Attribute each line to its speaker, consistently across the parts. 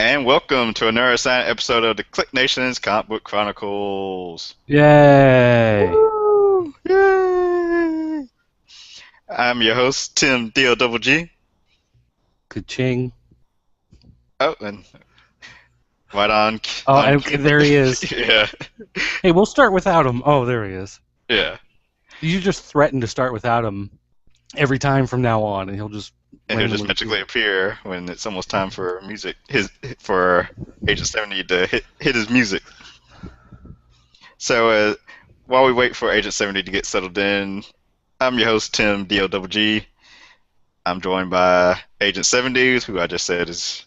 Speaker 1: And welcome to another assigned episode of the KLIQ Nation's Comic Book Chronicles.
Speaker 2: Yay!
Speaker 1: Woo! Yay! I'm your host, Tim D-O-double-G.
Speaker 2: Ka-ching.
Speaker 1: Oh, and right on.
Speaker 2: Oh,
Speaker 1: on
Speaker 2: okay, there he is.
Speaker 1: Yeah,
Speaker 2: Hey, we'll start without him. Oh, there he is.
Speaker 1: yeah.
Speaker 2: You just threaten to start without him every time from now on, and he'll just
Speaker 1: And he'll just
Speaker 2: randomly
Speaker 1: magically appear when it's almost time for for Agent 70 to hit his music. So while we wait for Agent 70 to get settled in, I'm your host, Tim D-O-double-G. I'm joined by Agent 70, who I just said is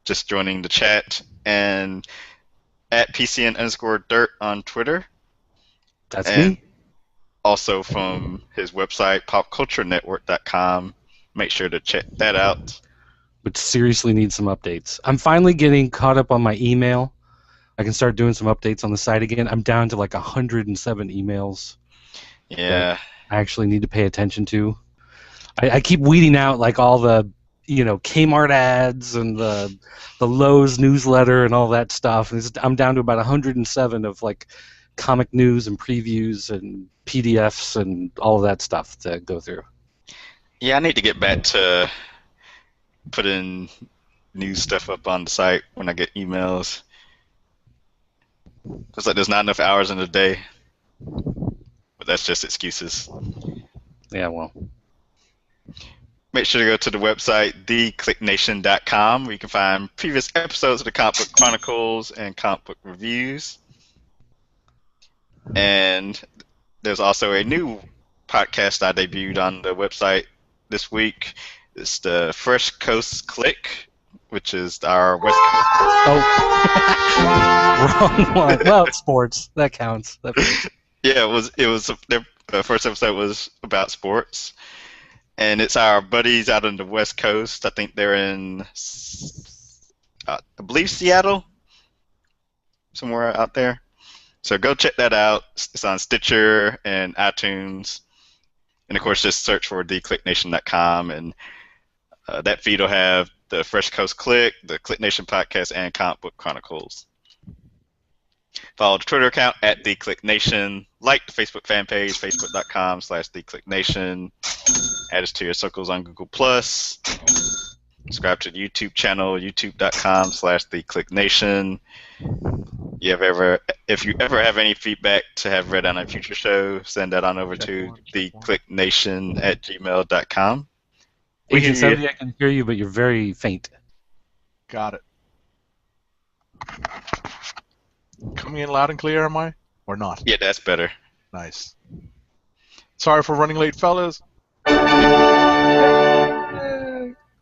Speaker 1: just joining the chat, and at PCN_dirt on Twitter.
Speaker 2: That's
Speaker 1: And
Speaker 2: me.
Speaker 1: also from his website, popculturenetwork.com. Make sure to check that out.
Speaker 2: But seriously need some updates. I'm finally getting caught up on my email. I can start doing some updates on the site again. I'm down to like 107 emails
Speaker 1: Yeah.
Speaker 2: I actually need to pay attention to. I keep weeding out like all the Kmart ads and the Lowe's newsletter and all that stuff. And I'm down to about 107 of like comic news and previews and PDFs and all of that stuff to go through.
Speaker 1: Yeah, I need to get back to putting news stuff up on the site when I get emails. It's like there's not enough hours in the day. But that's just excuses.
Speaker 2: Yeah, well.
Speaker 1: Make sure to go to the website, thekliqnation.com, where you can find previous episodes of the Comic Book Chronicles and comic book reviews. And there's also a new podcast I debuted on the website this week. It's the Fresh Coast KLIQ, which is our West Coast.
Speaker 2: Oh, wrong one. Well, it's sports. That counts.
Speaker 1: Yeah, it was their first episode was about sports. And it's our buddies out on the West Coast. I think they're in, I believe, Seattle, somewhere out there. So go check that out. It's on Stitcher and iTunes. And, of course, just search for thekliqnation.com. And that feed will have the Fresh Coast KLIQ, the KLIQ Nation podcast, and Comic Book Chronicles. Follow the Twitter account at thekliqnation. Like the Facebook fan page, facebook.com/thekliqnation. Add us to your circles on Google+. Subscribe to the YouTube channel, youtube.com/thekliqnation. If you ever have any feedback to have read on a future show, send that on over to thekliqnation@gmail.com.
Speaker 2: Agent 70, I can hear you, but you're very faint.
Speaker 3: Got it. Coming in loud and clear, am I? Or not?
Speaker 1: Yeah, that's better.
Speaker 3: Nice. Sorry for running late, fellas.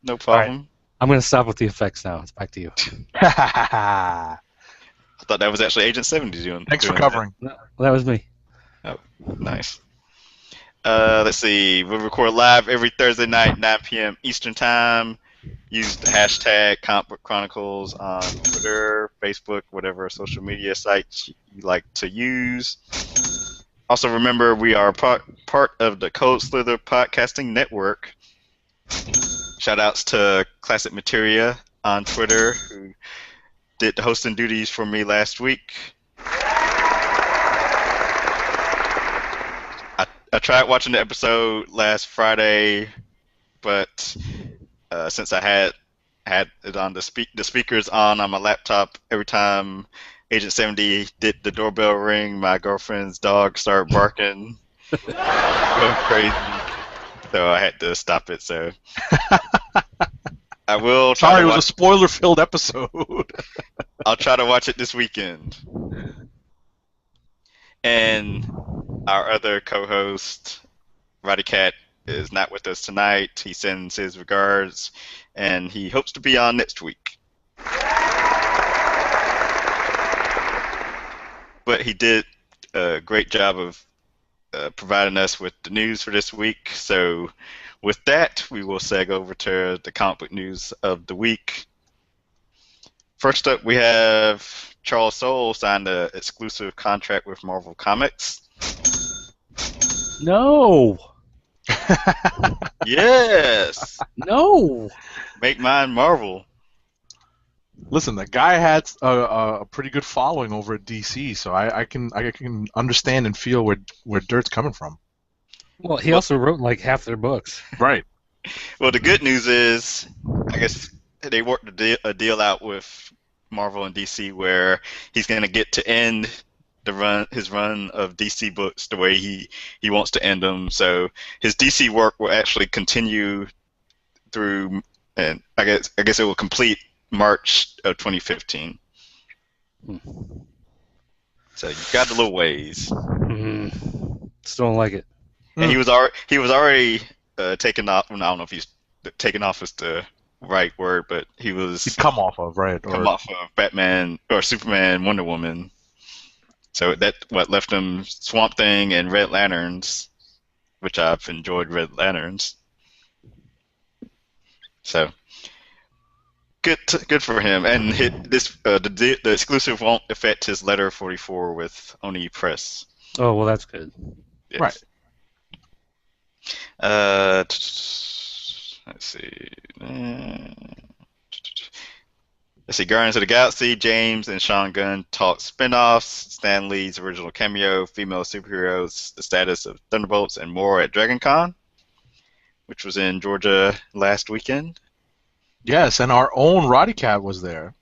Speaker 1: No problem.
Speaker 2: Right. I'm going to stop with the effects now. It's back to you.
Speaker 1: I thought that was actually Agent 70 doing.
Speaker 3: Thanks for covering.
Speaker 2: That was me.
Speaker 1: Oh, nice. Let's see. We record live every Thursday night, 9 p.m. Eastern Time. Use the hashtag Comic Book Chronicles on Twitter, Facebook, whatever social media sites you like to use. Also, remember, we are part of the Cold Slither Podcasting Network. Shout-outs to Classic Materia on Twitter, who did the hosting duties for me last week. I tried watching the episode last Friday, but since I had it on the speakers on my laptop, every time Agent 70 did the doorbell ring, my girlfriend's dog started barking, going crazy. So I had to stop it. So I will.
Speaker 3: Sorry, it was a spoiler-filled episode.
Speaker 1: I'll try to watch it this weekend. And our other co-host, Roddy Cat, is not with us tonight. He sends his regards, and he hopes to be on next week. But he did a great job of providing us with the news for this week. So with that, we will seg over to the comic book news of the week. First up, we have Charles Soule signed an exclusive contract with Marvel Comics.
Speaker 2: No.
Speaker 1: Yes.
Speaker 2: No.
Speaker 1: Make mine Marvel.
Speaker 3: Listen, the guy had a pretty good following over at DC, so I can understand and feel where Dirt's coming from.
Speaker 2: Well, he
Speaker 1: Well,
Speaker 2: also wrote like half their books.
Speaker 3: Right.
Speaker 1: well, the good news is, I guess they worked a deal out with Marvel and DC where he's going to get to end his run of DC books the way he wants to end them. So his DC work will actually continue through, and I guess it will complete March of 2015.
Speaker 2: Hmm.
Speaker 1: So you've got a little ways.
Speaker 2: Still don't like it.
Speaker 1: And he was already taken off. Well, I don't know if he's taken off is the right word, but he
Speaker 3: He'd
Speaker 1: was
Speaker 3: come off of, right?
Speaker 1: come off of Batman or Superman, Wonder Woman. So that what left him Swamp Thing and Red Lanterns, which I've enjoyed Red Lanterns. So good for him. And the exclusive won't affect his letter 44 with Oni Press.
Speaker 2: Oh well, that's good.
Speaker 1: Yes.
Speaker 3: Right.
Speaker 1: Let's see. Let's see. Guardians of the Galaxy, James and Sean Gunn talk spin-offs, Stan Lee's original cameo, female superheroes, the status of Thunderbolts, and more at DragonCon, which was in Georgia last weekend.
Speaker 3: Yes, and our own Roddy Cat was there.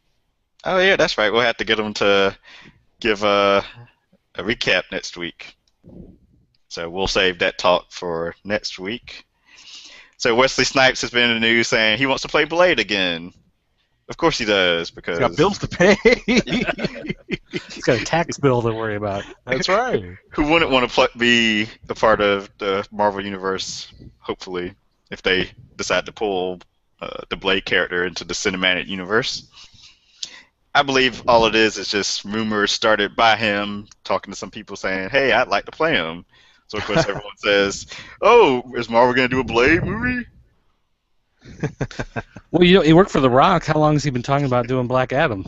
Speaker 1: Oh yeah, that's right. We'll have to get him to give a recap next week. So we'll save that talk for next week. So Wesley Snipes has been in the news saying he wants to play Blade again. Of course he does, because
Speaker 3: He's got bills to pay.
Speaker 2: He's got a tax bill to worry about.
Speaker 3: That's right.
Speaker 1: who wouldn't want to be a part of the Marvel Universe, hopefully, if they decide to pull the Blade character into the cinematic universe. I believe all it is just rumors started by him talking to some people saying, hey, I'd like to play him. So, of course, everyone says, oh, is Marvel going to do a Blade movie?
Speaker 2: Well, you know, he worked for The Rock. How long has he been talking about doing Black Adam?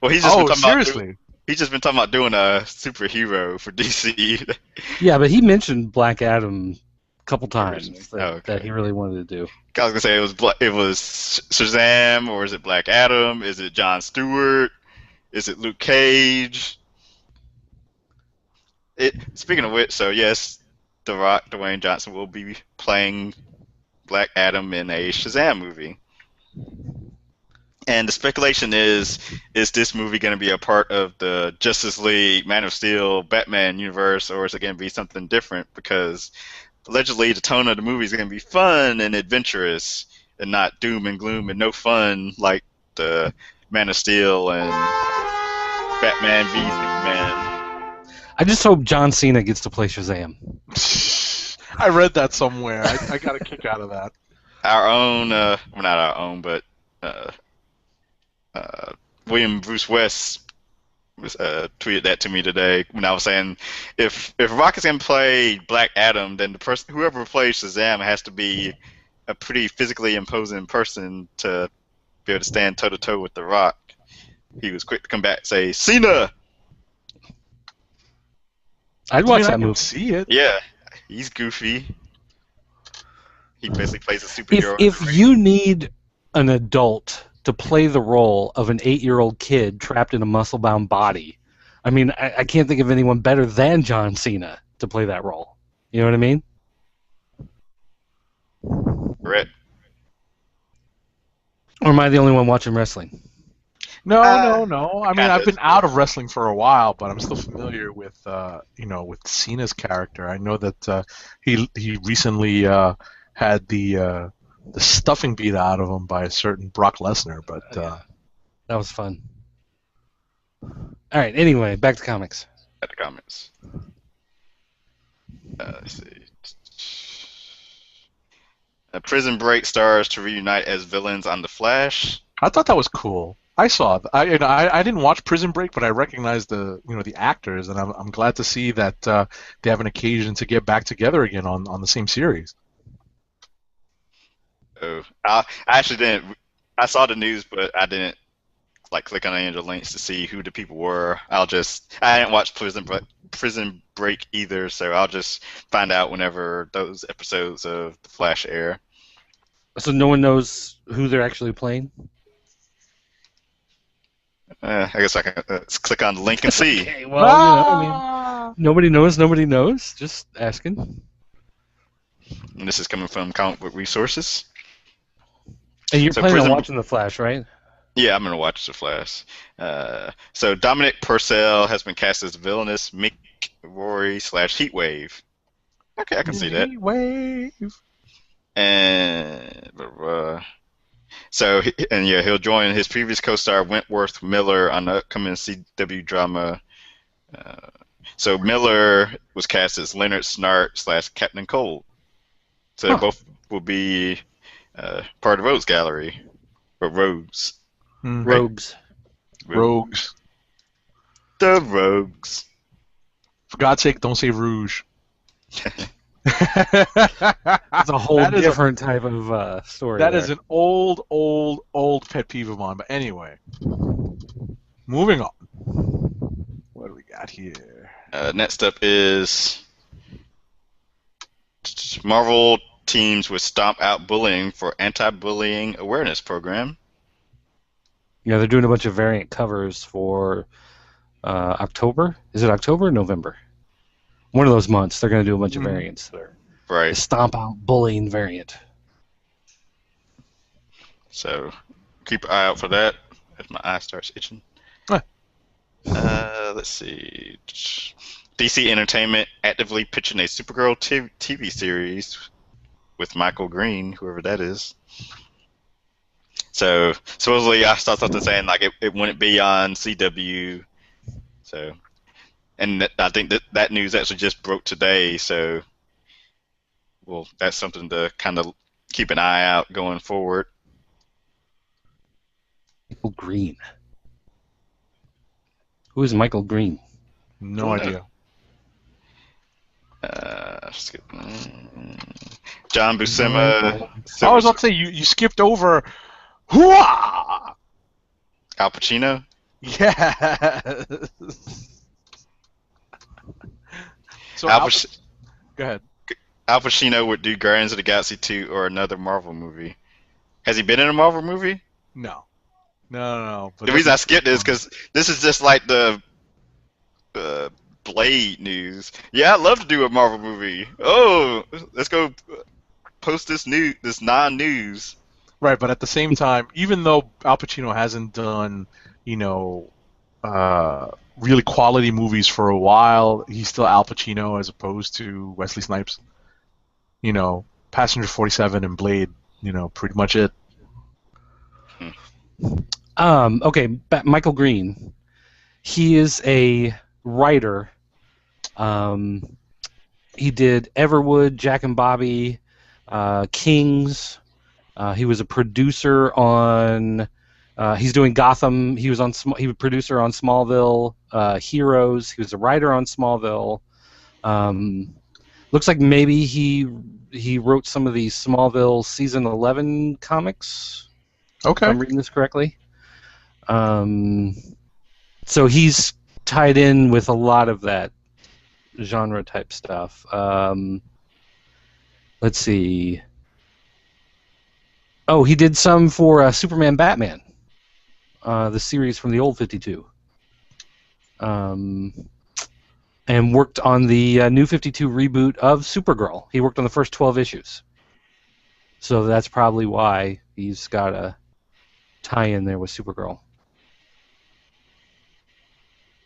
Speaker 1: Well, he's just been talking
Speaker 3: seriously?
Speaker 1: he's just been talking about doing a superhero for DC.
Speaker 2: Yeah, but he mentioned Black Adam a couple times
Speaker 1: Okay.
Speaker 2: that he really wanted to do.
Speaker 1: I was gonna say it was Shazam, or is it Black Adam? Is it Jon Stewart? Is it Luke Cage? Speaking of which, so yes, The Rock, Dwayne Johnson will be playing Black Adam in a Shazam movie. And the speculation is this movie going to be a part of the Justice League, Man of Steel, Batman universe, or is it going to be something different? Because allegedly the tone of the movie is going to be fun and adventurous and not doom and gloom and no fun like the Man of Steel and Batman v Superman.
Speaker 2: I just hope John Cena gets to play Shazam.
Speaker 3: I read that somewhere. I got a kick out of that.
Speaker 1: Our own, well, not our own, but William Bruce West tweeted that to me today when I was saying if Rock is going to play Black Adam, then whoever plays Shazam has to be a pretty physically imposing person to be able to stand toe to toe with The Rock. He was quick to come back and say, Cena!
Speaker 2: I'd watch
Speaker 3: I
Speaker 2: that
Speaker 3: can
Speaker 2: movie.
Speaker 3: see it.
Speaker 1: Yeah, he's goofy. He basically plays a superhero.
Speaker 2: If you need an adult to play the role of an 8-year-old kid trapped in a muscle-bound body, I mean, I can't think of anyone better than John Cena to play that role. You know what I mean?
Speaker 1: Correct.
Speaker 2: Or am I the only one watching wrestling?
Speaker 3: No. I mean, I've been
Speaker 1: kinda.
Speaker 3: out of wrestling for a while, but I'm still familiar with, with Cena's character. I know that he recently had the stuffing beat out of him by a certain Brock Lesnar, but
Speaker 2: That was fun. All right. Anyway, back to comics.
Speaker 1: At the comments. Let's see. Prison Break stars to reunite as villains on The Flash.
Speaker 3: I thought that was cool. I saw. I didn't watch Prison Break, but I recognized the actors, and I'm glad to see that they have an occasion to get back together again on the same series.
Speaker 1: Oh, I actually didn't. I saw the news, but I didn't click on any of the links to see who the people were. I didn't watch Prison Break either, so I'll just find out whenever those episodes of The Flash air.
Speaker 2: So no one knows who they're actually playing?
Speaker 1: I guess I can let's click on the link and see.
Speaker 2: Okay, well, I mean, nobody knows. Nobody knows. Just asking.
Speaker 1: And this is coming from Comic Book Resources.
Speaker 2: And you're
Speaker 1: So
Speaker 2: planning on
Speaker 1: Prison-
Speaker 2: watching The Flash, right?
Speaker 1: Yeah, I'm gonna watch The Flash. So Dominic Purcell has been cast as villainous Mick Rory / Heatwave. Okay, I can see that.
Speaker 3: Wave.
Speaker 1: And he'll join his previous co-star Wentworth Miller on the upcoming CW drama. So Miller was cast as Leonard Snart / Captain Cold. So they both will be part of Rogues Gallery or Rogues.
Speaker 2: Rogues.
Speaker 3: Rogues.
Speaker 1: The Rogues.
Speaker 3: For God's sake, don't say Rouge.
Speaker 2: It's a whole different type of story.
Speaker 3: That is an old pet peeve of mine. But anyway, moving on. What do we got here?
Speaker 1: Next up is Marvel teams with Stomp Out Bullying for Anti-Bullying Awareness Program.
Speaker 2: Yeah, they're doing a bunch of variant covers for October. Is it October or November? One of those months, they're going to do a bunch of variants.
Speaker 1: Right.
Speaker 2: The Stomp Out Bullying variant.
Speaker 1: So keep an eye out for that as my eye starts itching. Let's see. DC Entertainment actively pitching a Supergirl TV series with Michael Green, whoever that is. So supposedly I saw something saying like it wouldn't be on CW. So, and I think that news actually just broke today. So, well, that's something to kind of keep an eye out going forward.
Speaker 2: Michael Green. Who is Michael Green?
Speaker 3: No idea.
Speaker 1: John Buscema.
Speaker 3: I was about to say you skipped over. Hooah!
Speaker 1: Al Pacino.
Speaker 3: Yeah. So go ahead.
Speaker 1: Al Pacino would do Guardians of the Galaxy 2 or another Marvel movie. Has he been in a Marvel movie?
Speaker 3: No. But
Speaker 1: The reason I skipped it is because this is just like the Blade news. Yeah, I'd love to do a Marvel movie. Oh, let's go post this non-news.
Speaker 3: Right, but at the same time, even though Al Pacino hasn't done, really quality movies for a while, he's still Al Pacino as opposed to Wesley Snipes. Passenger 47 and Blade, pretty much it.
Speaker 2: Okay, Michael Green. He is a writer. He did Everwood, Jack and Bobby, Kings. He was a producer on. He's doing Gotham. He was a producer on Smallville, Heroes. He was a writer on Smallville. Looks like maybe he wrote some of the Smallville season 11 comics.
Speaker 3: Okay.
Speaker 2: If I'm reading this correctly. So he's tied in with a lot of that genre type stuff. Let's see. Oh, he did some for Superman Batman, the series from the old 52. And worked on the new 52 reboot of Supergirl. He worked on the first 12 issues. So that's probably why he's got a tie-in there with Supergirl.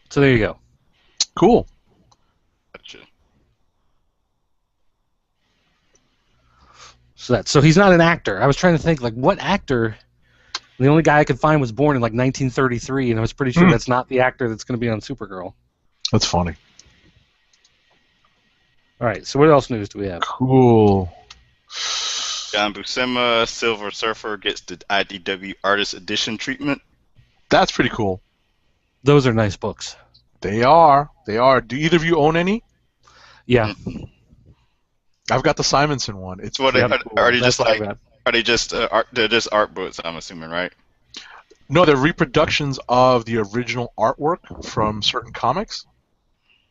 Speaker 2: So there you go.
Speaker 3: Cool.
Speaker 1: Gotcha.
Speaker 2: So he's not an actor. I was trying to think, like, what actor? The only guy I could find was born in, like, 1933, and I was pretty sure that's not the actor that's going to be on Supergirl.
Speaker 3: That's funny.
Speaker 2: All right, so what else news do we have?
Speaker 3: Cool.
Speaker 1: John Buscema, Silver Surfer gets the IDW Artist Edition treatment.
Speaker 3: That's pretty cool.
Speaker 2: Those are nice books.
Speaker 3: They are. Do either of you own any?
Speaker 2: Yeah.
Speaker 3: I've got the Simonson one. It's
Speaker 1: Are they just like?
Speaker 2: bad.
Speaker 1: Are they just art? They're just art books, I'm assuming, right?
Speaker 3: No, they're reproductions of the original artwork from certain comics.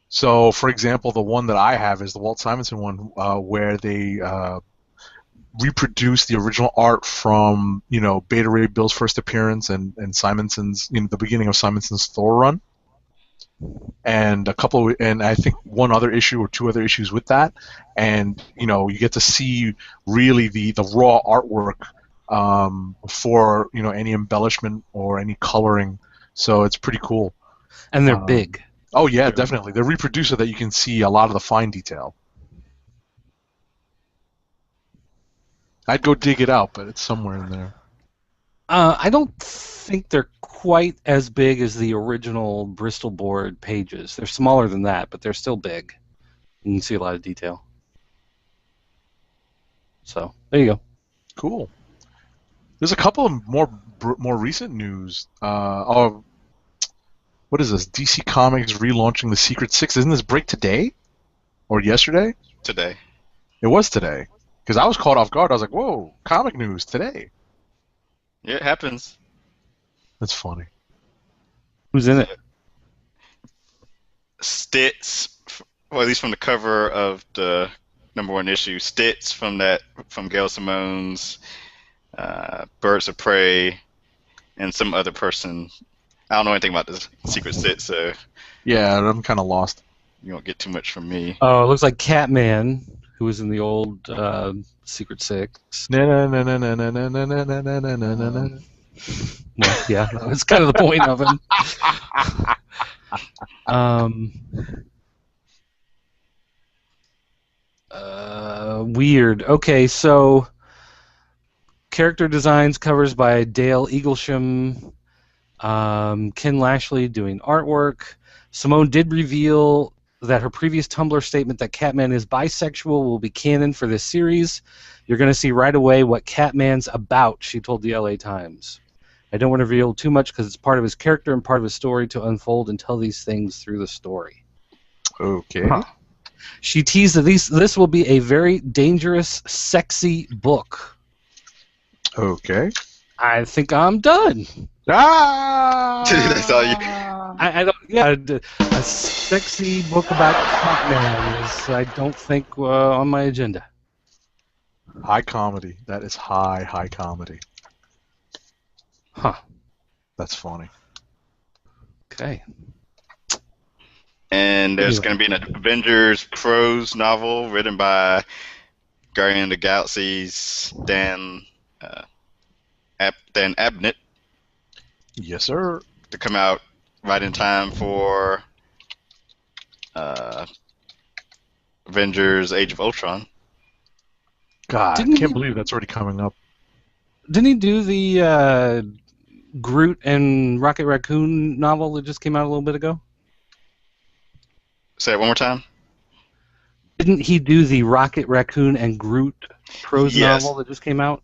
Speaker 3: So, for example, the one that I have is the Walt Simonson one, where they reproduced the original art from Beta Ray Bill's first appearance and Simonson's the beginning of Simonson's Thor run, and I think one other issue or two other issues with that, and you get to see really the raw artwork before any embellishment or any coloring, so it's pretty cool.
Speaker 2: And they're big.
Speaker 3: Oh yeah, definitely. They reproduce so that you can see a lot of the fine detail. I'd go dig it out, but it's somewhere in there.
Speaker 2: I don't think they're quite as big as the original Bristol board pages. They're smaller than that, but they're still big. You can see a lot of detail. So, there you go.
Speaker 3: Cool. There's a couple of more recent news. What is this? DC Comics relaunching the Secret Six. Isn't this break today? Or yesterday?
Speaker 1: Today.
Speaker 3: It was today. Because I was caught off guard. I was like, whoa, comic news today.
Speaker 1: Yeah, it happens.
Speaker 3: That's funny.
Speaker 2: Who's in it?
Speaker 1: Stitz, well, at least from the cover of the #1 issue, Stitz from Gail Simone's Birds of Prey, and some other person. I don't know anything about this Secret Stitz, so
Speaker 3: yeah, I'm kind of lost.
Speaker 1: You won't get too much from me.
Speaker 2: Oh, it looks like Catman, who was in the old Secret Six.
Speaker 3: No.
Speaker 2: Well, yeah, that was kind of the point of him. Weird. Okay, so character designs, covers by Dale Eaglesham, Ken Lashley doing artwork. Simone did reveal that her previous Tumblr statement that Catman is bisexual will be canon for this series. You're going to see right away what Catman's about, she told the LA Times. I don't want to reveal too much because it's part of his character and part of his story to unfold and tell these things through the story.
Speaker 3: Okay.
Speaker 2: Huh. She teased that this will be a very dangerous, sexy book.
Speaker 3: Okay.
Speaker 2: I think I'm done.
Speaker 1: That's all you.
Speaker 2: I don't. Yeah, a sexy book about Catman is, I don't think, on my agenda.
Speaker 3: High comedy. That is high comedy.
Speaker 2: Huh.
Speaker 3: That's funny.
Speaker 2: Okay.
Speaker 1: And there's going to be an Avengers prose novel written by Guardian of the Galaxy's Dan Abnett.
Speaker 3: Yes, sir.
Speaker 1: To come out right in time for Avengers Age of Ultron.
Speaker 3: God, I can't believe that's already coming up.
Speaker 2: Didn't he do the Groot and Rocket Raccoon novel that just came out a little bit ago?
Speaker 1: Say it one more time.
Speaker 2: Didn't he do the Rocket Raccoon and Groot prose novel that just came out?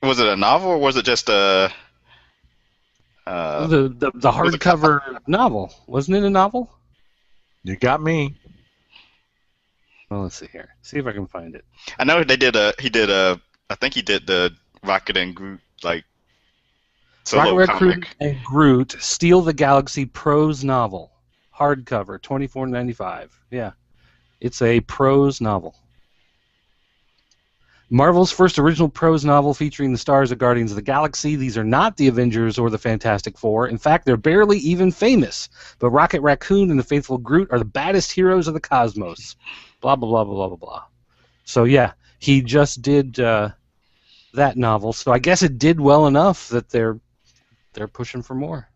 Speaker 1: Was it a novel or was it just a...
Speaker 2: the hardcover novel. Wasn't it a novel?
Speaker 3: You got me.
Speaker 2: Well, let's see here. See if I can find it.
Speaker 1: I know I think he did the Rocket and Groot, like, solo
Speaker 2: Rocket
Speaker 1: comic.
Speaker 2: Raccoon and Groot Steal the Galaxy prose novel. Hardcover, $24.95. Yeah. It's a prose novel. Marvel's first original prose novel featuring the stars of Guardians of the Galaxy. These are not the Avengers or the Fantastic Four. In fact, they're barely even famous. But Rocket Raccoon and the Faithful Groot are the baddest heroes of the cosmos. Blah, blah, blah, blah, blah, blah. So, yeah, he just did that novel. So I guess it did well enough that they're pushing for more.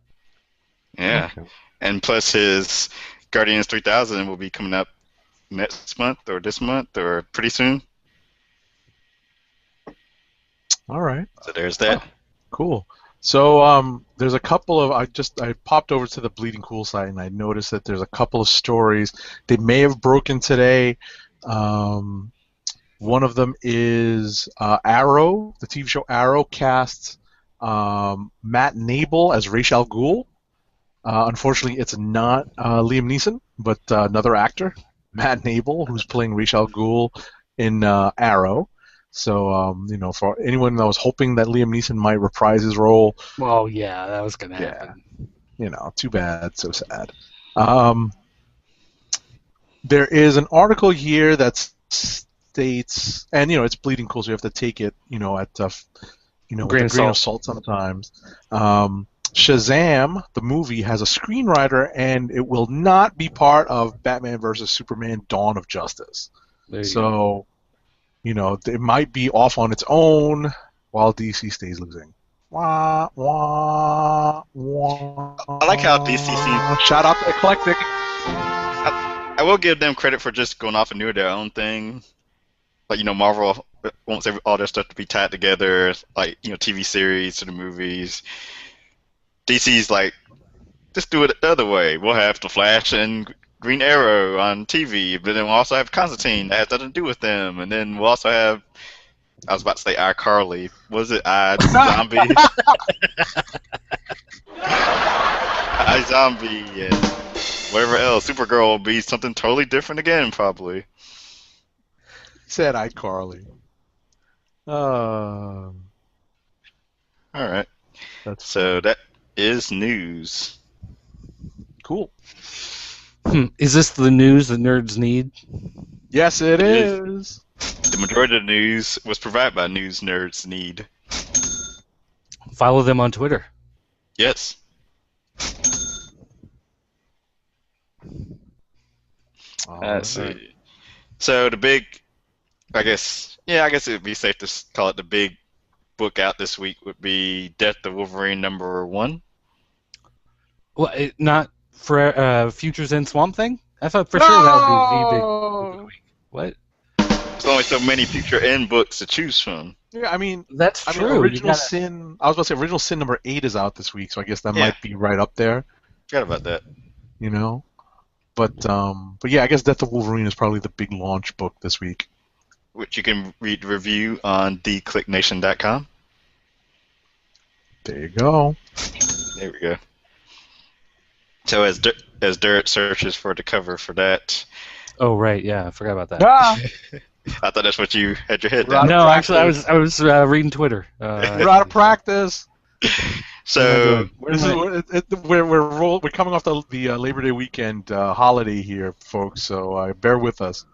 Speaker 1: Yeah. Okay. And plus his Guardians 3000 will be coming up next month or this month or pretty soon.
Speaker 3: All right.
Speaker 1: So there's that.
Speaker 3: Oh, cool. So there's a couple of I popped over to the Bleeding Cool site and I noticed that there's a couple of stories. They may have broken today. One of them is Arrow, the TV show Arrow casts Matt Nable as Ra's al Ghul. Unfortunately, it's not Liam Neeson, but another actor, Matt Nable, who's playing Ra's al Ghul in Arrow. So, for anyone that was hoping that Liam Neeson might reprise his role.
Speaker 2: Well, yeah, that was going to happen.
Speaker 3: Too bad, so sad. There is an article here that's states, and it's bleeding cool, so you have to take it, at with
Speaker 2: Grain
Speaker 3: a
Speaker 2: of
Speaker 3: grain of
Speaker 2: salt.
Speaker 3: salt sometimes. Shazam, the movie, has a screenwriter, and it will not be part of Batman versus Superman: Dawn of Justice.
Speaker 2: There you go.
Speaker 3: So, it might be off on its own while DC stays losing. Wah, wah, wah.
Speaker 1: I like how DC seems.
Speaker 3: Shout out to Eclectic.
Speaker 1: I will give them credit for just going off and doing their own thing. Like, Marvel wants all their stuff to be tied together, like, TV series to the movies. DC's like, just do it the other way. We'll have The Flash and Green Arrow on TV, but then we'll also have Constantine that has nothing to do with them, and then we'll also have, I was about to say iCarly. Was it iZombie? iZombie and whatever else. Supergirl will be something totally different again, probably.
Speaker 3: Said iCarly.
Speaker 1: All right. So that is news.
Speaker 3: Cool.
Speaker 2: Is this the news that nerds need?
Speaker 3: Yes, it is.
Speaker 1: The majority of the news was provided by News Nerds Need.
Speaker 2: Follow them on Twitter.
Speaker 1: Yes. Let's see. So the big, I guess it would be safe to call it the big book out this week would be Death of Wolverine #1.
Speaker 2: Well, not for Futures in Swamp Thing? I thought for sure that would be the big book of the week. What?
Speaker 1: There's only so many Future End books to choose from.
Speaker 3: Yeah, I mean,
Speaker 2: that's true.
Speaker 3: Original Sin. I was about to say Original Sin #8 is out this week, so I guess that might be right up there.
Speaker 1: Forgot about that.
Speaker 3: But yeah, I guess Death of Wolverine is probably the big launch book this week.
Speaker 1: Which you can read the review on thekliqnation.com.
Speaker 3: There you go.
Speaker 1: There we go. So as Dirt searches for the cover for that.
Speaker 2: Oh right, yeah, I forgot about that.
Speaker 3: Ah!
Speaker 1: I thought that's what you had your head
Speaker 3: We're out
Speaker 1: down.
Speaker 3: of
Speaker 2: No, actually,
Speaker 3: practice.
Speaker 2: I was reading Twitter.
Speaker 3: We're out of practice.
Speaker 1: So
Speaker 3: We're coming off the Labor Day weekend holiday here, folks. So bear with us.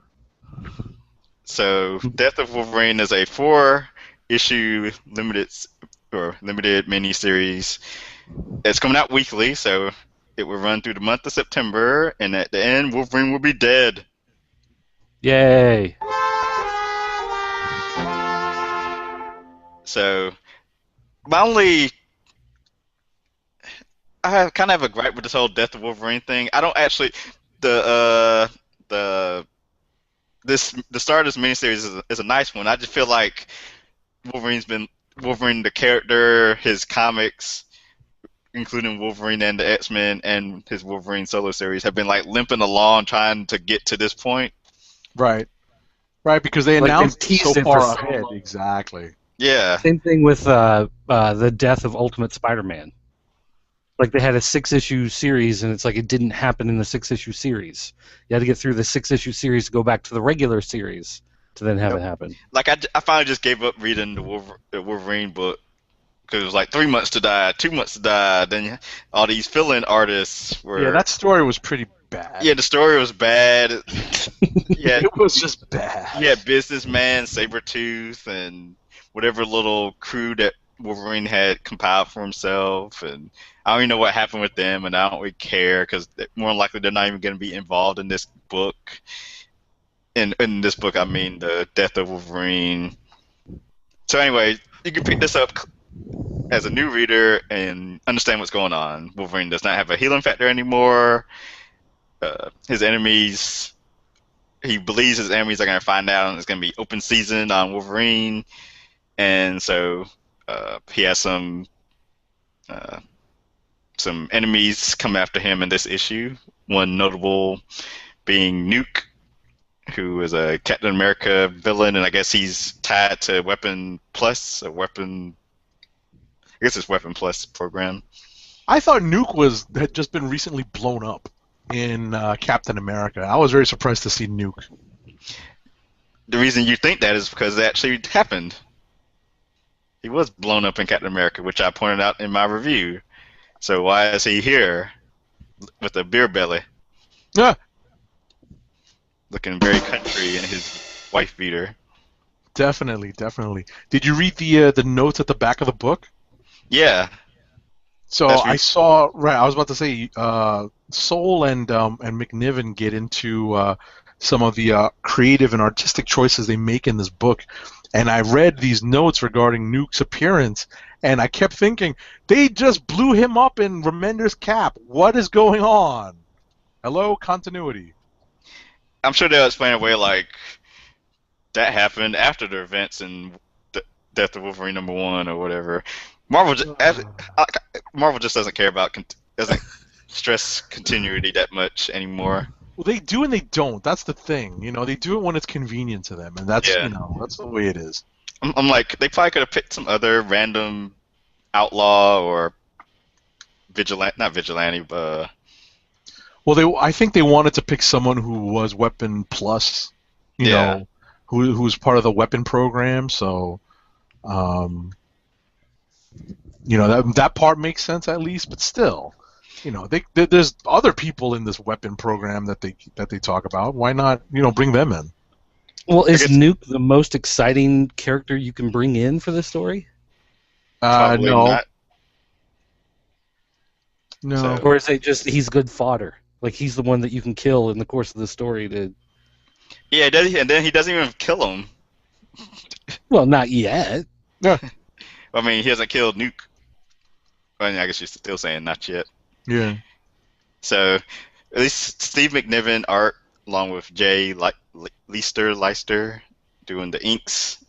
Speaker 1: So Death of Wolverine is a 4-issue limited miniseries. It's coming out weekly, so it will run through the month of September, and at the end, Wolverine will be dead.
Speaker 2: Yay!
Speaker 1: So, I kind of have a gripe with this whole Death of Wolverine thing. I don't actually the start of this miniseries is a nice one. I just feel like Wolverine the character, his comics, including Wolverine and the X-Men and his Wolverine solo series, have been like limping along trying to get to this point.
Speaker 3: Right, because they
Speaker 2: Like,
Speaker 3: announced
Speaker 2: they've teased
Speaker 3: so
Speaker 2: it
Speaker 3: far
Speaker 2: for so
Speaker 3: ahead.
Speaker 2: long.
Speaker 3: Exactly.
Speaker 1: Yeah.
Speaker 2: Same thing with the death of Ultimate Spider-Man. Like they had a 6-issue series, and it's like it didn't happen in the 6-issue series. You had to get through the 6-issue series to go back to the regular series to then have it happen.
Speaker 1: Like I finally just gave up reading the Wolverine book because it was like 3 months to die, 2 months to die. Then all these fill-in artists were.
Speaker 3: Yeah, that story was pretty bad.
Speaker 1: Yeah, the story was bad. Yeah,
Speaker 3: It was just bad.
Speaker 1: Yeah, Businessman, Sabretooth, and whatever little crew that Wolverine had compiled for himself, and I don't even know what happened with them, and I don't really care because more than likely they're not even going to be involved in this book. In this book, I mean the Death of Wolverine. So anyway, you can pick this up as a new reader and understand what's going on. Wolverine does not have a healing factor anymore. His enemies, he believes his enemies are going to find out, and it's going to be open season on Wolverine, and so he has some enemies come after him in this issue. One notable being Nuke, who is a Captain America villain, and I guess he's tied to Weapon Plus, I guess it's Weapon Plus program.
Speaker 3: I thought Nuke had just been recently blown up in Captain America. I was very surprised to see Nuke.
Speaker 1: The reason you think that is because it actually happened. He was blown up in Captain America, which I pointed out in my review. So why is he here with a beer belly?
Speaker 3: Yeah.
Speaker 1: Looking very country in his wife beater.
Speaker 3: Definitely, definitely. Did you read the notes at the back of the book?
Speaker 1: Yeah,
Speaker 3: So
Speaker 1: that's
Speaker 3: I saw. Right, I was about to say, Soule and McNiven get into some of the creative and artistic choices they make in this book, and I read these notes regarding Nuke's appearance, and I kept thinking they just blew him up in Remender's cap. What is going on? Hello, continuity.
Speaker 1: I'm sure they'll explain away like that happened after the events in Death of Wolverine #1 or whatever. Marvel just, Marvel just doesn't care about doesn't stress continuity that much anymore.
Speaker 3: Well, they do and they don't. That's the thing. You know, they do it when it's convenient to them, and that's
Speaker 1: Yeah.
Speaker 3: you know that's the way it is.
Speaker 1: I'm like they probably could have picked some other random outlaw or vigilante, not vigilante, but
Speaker 3: Well, I think they wanted to pick someone who was Weapon Plus, you
Speaker 1: Yeah.
Speaker 3: know, who's part of the weapon program. So, you know, that part makes sense at least. But still, you know, there's other people in this weapon program that they talk about. Why not, you know, bring them in?
Speaker 2: Well, is
Speaker 1: guess-
Speaker 2: Nuke the most exciting character you can bring in for this story?
Speaker 1: probably
Speaker 3: No,
Speaker 1: not.
Speaker 3: no.
Speaker 1: So-
Speaker 2: Or is it just he's good fodder? Like he's the one that you can kill in the course of the story to...
Speaker 1: Yeah, and then he doesn't even kill him.
Speaker 2: Well, not yet.
Speaker 1: I mean, he hasn't killed Nuke. Well, I guess you're still saying not yet.
Speaker 3: Yeah.
Speaker 1: So, at least Steve McNiven art, along with Jay Leister doing the inks,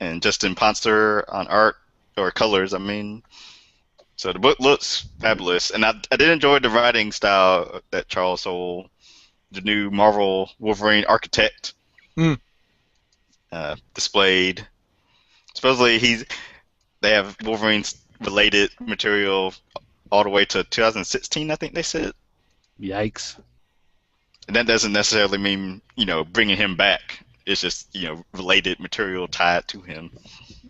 Speaker 1: and Justin Ponster on art, or colors, I mean. So the book looks fabulous, and I did enjoy the writing style that Charles Soule, the new Marvel Wolverine architect,
Speaker 3: Mm.
Speaker 1: displayed. Supposedly they have Wolverine's related material all the way to 2016, I think they said.
Speaker 2: Yikes.
Speaker 1: And that doesn't necessarily mean, bringing him back. It's just, related material tied to him.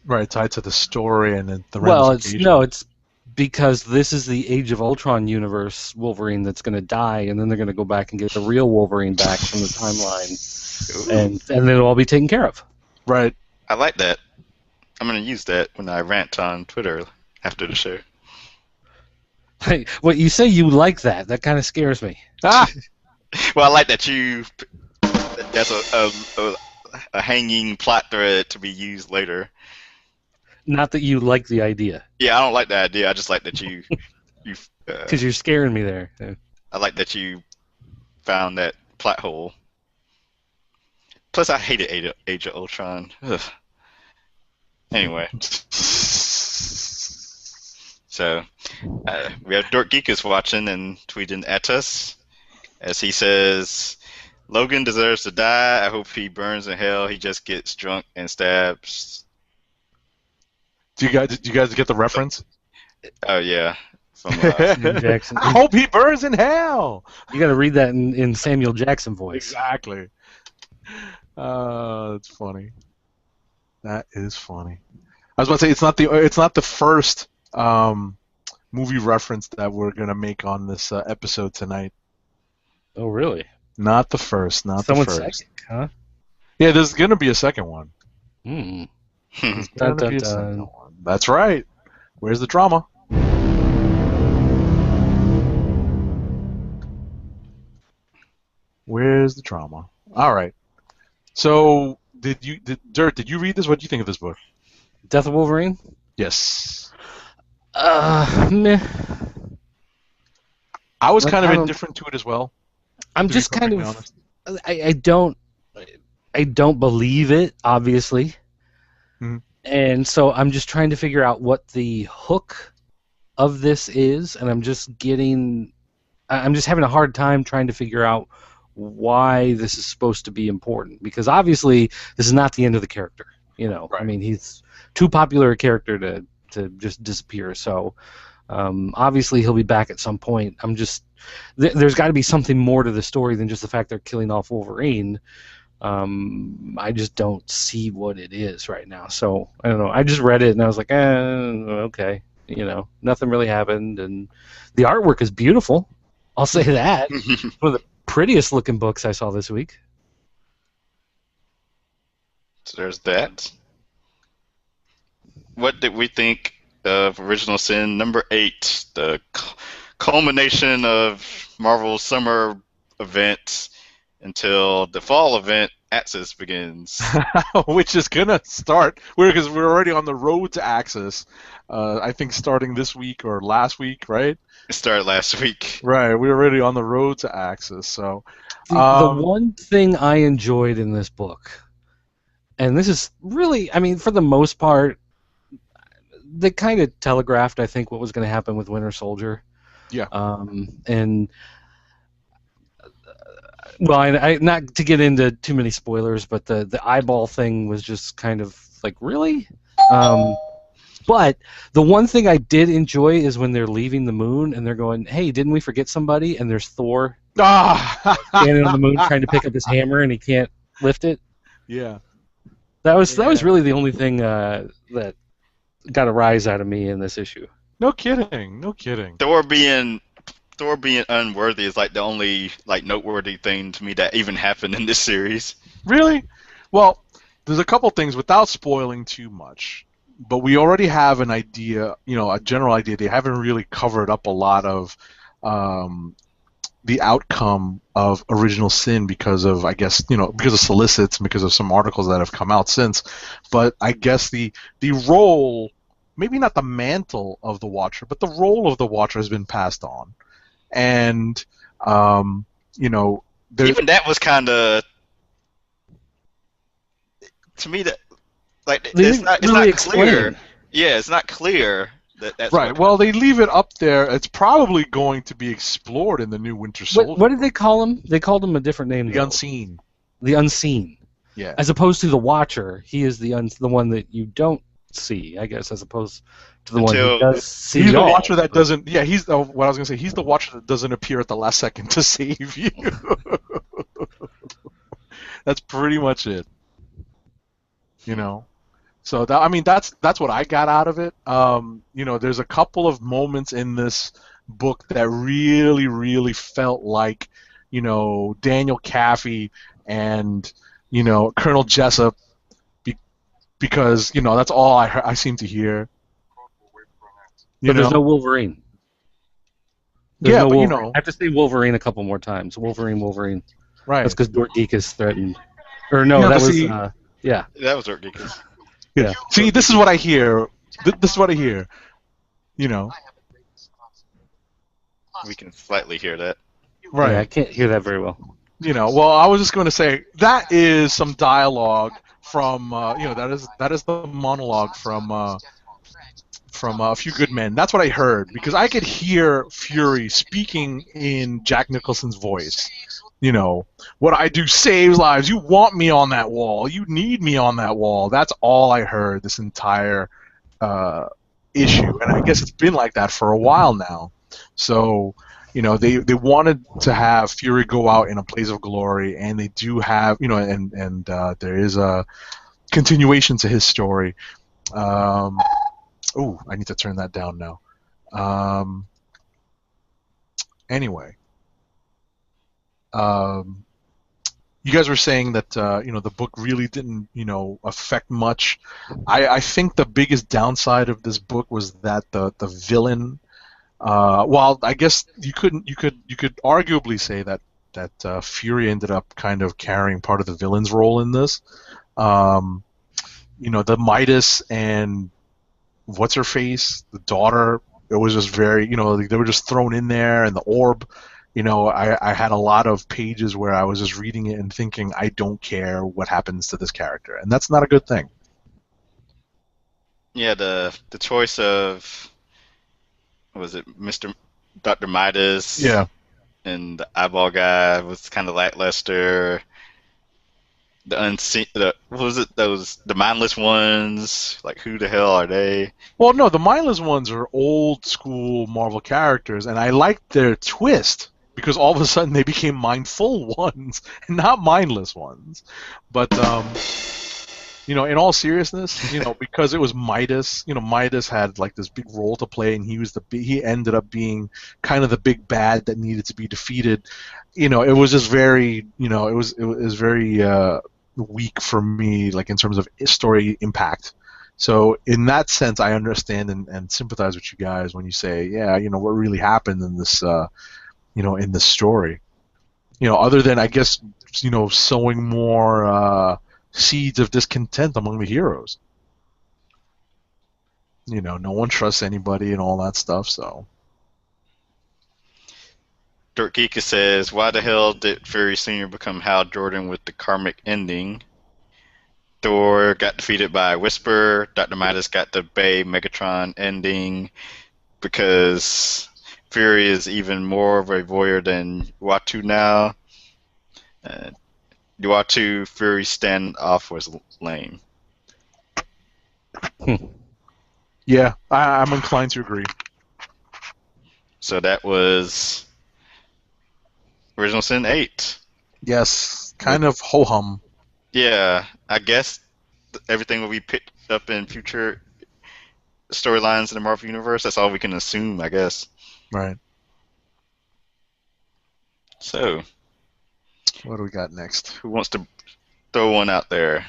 Speaker 3: Right, tied to the story and the
Speaker 2: Well,
Speaker 3: ramifications.
Speaker 2: it's because this is the Age of Ultron universe Wolverine that's going to die, and then they're going to go back and get the real Wolverine back from the timeline, and then it'll all be taken care of.
Speaker 3: Right.
Speaker 1: I like that. I'm going to use that when I rant on Twitter after the show.
Speaker 2: Hey, what you say you like that? That kind of scares me.
Speaker 3: Ah.
Speaker 1: Well, I like that that's a hanging plot thread to be used later.
Speaker 2: Not that you like the idea,
Speaker 1: Yeah, I don't like the idea. I just like that you
Speaker 2: because you're scaring me there.
Speaker 1: I like that you found that plot hole. Plus, I hated Age of Ultron. Ugh. Anyway, so we have Dork Geekus watching and tweeting at us as he says, "Logan deserves to die. I hope he burns in hell. He just gets drunk and stabs."
Speaker 3: Do you guys get the reference?
Speaker 1: Oh yeah, from
Speaker 2: Samuel Jackson.
Speaker 3: I hope he burns in hell.
Speaker 2: You got to read that in Samuel Jackson voice.
Speaker 3: Exactly. That's funny. That is funny. I was about to say it's not the first movie reference that we're gonna make on this episode tonight.
Speaker 2: Oh, really?
Speaker 3: Not the first. Not
Speaker 2: Someone
Speaker 3: the first.
Speaker 2: second, huh?
Speaker 3: Yeah, there's gonna be a second one.
Speaker 2: Hmm.
Speaker 3: There's
Speaker 2: Dun,
Speaker 3: gonna
Speaker 2: dun,
Speaker 3: be a
Speaker 2: dun.
Speaker 3: second one. That's right. Where's the drama? Where's the drama? All right. So, Dirt, did you read this? What do you think of this book?
Speaker 2: Death of Wolverine?
Speaker 3: Yes.
Speaker 2: Meh.
Speaker 3: I was
Speaker 2: Like,
Speaker 3: kind of
Speaker 2: I don't-
Speaker 3: indifferent to it as well.
Speaker 2: I'm
Speaker 3: to be
Speaker 2: just kind
Speaker 3: perfectly
Speaker 2: of.
Speaker 3: honest.
Speaker 2: I don't believe it, obviously.
Speaker 3: Mhm.
Speaker 2: And so I'm just trying to figure out what the hook of this is, and I'm just having a hard time trying to figure out why this is supposed to be important, because obviously this is not the end of the character. I
Speaker 3: Right.
Speaker 2: mean, he's too popular a character to just disappear. So obviously he'll be back at some point. There's got to be something more to the story than just the fact they're killing off Wolverine. I just don't see what it is right now. So I don't know. I just read it and I was like, okay. Nothing really happened, and the artwork is beautiful. I'll say that. One of the prettiest looking books I saw this week.
Speaker 1: So there's that. What did we think of Original Sin number 8, the culmination of Marvel's summer event until the fall event, Axis begins?
Speaker 3: Which is gonna start because we're already on the road to Axis. I think starting this week or last week, right?
Speaker 1: It started last week.
Speaker 3: Right, we're already on the road to Axis. So
Speaker 2: The one thing I enjoyed in this book, and this is really, I mean, for the most part, they kind of telegraphed, I think, what was going to happen with Winter Soldier.
Speaker 3: Yeah.
Speaker 2: And well, I not to get into too many spoilers, but the eyeball thing was just kind of like, really? But the one thing I did enjoy is when they're leaving the moon and they're going, hey, didn't we forget somebody? And there's Thor standing on the moon trying to pick up his hammer and he can't lift it.
Speaker 3: Yeah.
Speaker 2: That was really the only thing that got a rise out of me in this issue.
Speaker 3: No kidding.
Speaker 1: Thor being unworthy is like the only like noteworthy thing to me that even happened in this series.
Speaker 3: Really? Well, there's a couple things without spoiling too much, but we already have an idea, a general idea. They haven't really covered up a lot of the outcome of Original Sin because of, I guess, because of solicits and because of some articles that have come out since. But I guess the role, maybe not the mantle of the Watcher, but the role of the Watcher has been passed on. And, even
Speaker 1: that was kind of, to me, that like it's not clear. Yeah, it's not clear that's
Speaker 3: right. Well, they leave it up there. It's probably going to be explored in the new Winter Soldier.
Speaker 2: What did they call him? They called him a different name.
Speaker 3: The Unseen.
Speaker 2: The Unseen.
Speaker 3: Yeah.
Speaker 2: As opposed to the Watcher, he is the one that you don't see, I guess, as opposed to the one who does see.
Speaker 3: He's the Watcher that doesn't. Yeah, he's the, what I was gonna say. He's the Watcher that doesn't appear at the last second to save you. That's pretty much it. So that's what I got out of it. There's a couple of moments in this book that really, really felt like, Daniel Caffey and Colonel Jessup, because that's all I seem to hear.
Speaker 2: But there's no Wolverine. I have to say Wolverine a couple more times. Wolverine.
Speaker 3: Right.
Speaker 2: That's because Dork Geek is threatened. Or no, that was yeah.
Speaker 1: That was Dork Geek.
Speaker 3: Yeah. See, this is what I hear. This is what I hear.
Speaker 1: We can slightly hear that.
Speaker 3: Right.
Speaker 2: Yeah, I can't hear that very well.
Speaker 3: Well, I was just going to say that is some dialogue from that is the monologue from A Few Good Men. That's what I heard, because I could hear Fury speaking in Jack Nicholson's voice. What I do saves lives. You want me on that wall. You need me on that wall. That's all I heard this entire issue, and I guess it's been like that for a while now. So, they wanted to have Fury go out in a blaze of glory, and they do have, and there is a continuation to his story. I need to turn that down now. Anyway. You guys were saying that the book really didn't affect much. I think the biggest downside of this book was that the villain. Well, I guess you could arguably say that Fury ended up kind of carrying part of the villain's role in this. The Midas and what's her face, the daughter. It was just very they were just thrown in there, and the orb. I had a lot of pages where I was just reading it and thinking, I don't care what happens to this character, and that's not a good thing.
Speaker 1: Yeah, the choice of, was it Dr. Midas?
Speaker 3: Yeah.
Speaker 1: And the eyeball guy was kind of lackluster. The unseen, what was it? The mindless ones. Like, who the hell are they?
Speaker 3: Well, no, the mindless ones are old school Marvel characters, and I liked their twist, because all of a sudden they became mindful ones and not mindless ones. But in all seriousness, because it was Midas, Midas had like this big role to play, and he ended up being kind of the big bad that needed to be defeated. It was just very, it was very weak for me, like in terms of story impact. So in that sense, I understand and sympathize with you guys when you say, yeah, what really happened in this, in this story. Other than, I guess, sowing more seeds of discontent among the heroes. No one trusts anybody and all that stuff, so.
Speaker 1: Dirt Geeka says, why the hell did Fury Sr. become Hal Jordan with the karmic ending? Thor got defeated by Whisper. Dr. Midas got the Bay Megatron ending because Fury is even more of a voyeur than Uatu now. Uatu Fury standoff was lame.
Speaker 3: Yeah, I'm inclined to agree.
Speaker 1: So that was Original Sin 8.
Speaker 3: Yes, kind of ho-hum.
Speaker 1: Yeah, I guess everything will be picked up in future storylines in the Marvel Universe. That's all we can assume, I guess.
Speaker 3: Right.
Speaker 1: So,
Speaker 3: what do we got next?
Speaker 1: Who wants to throw one out there?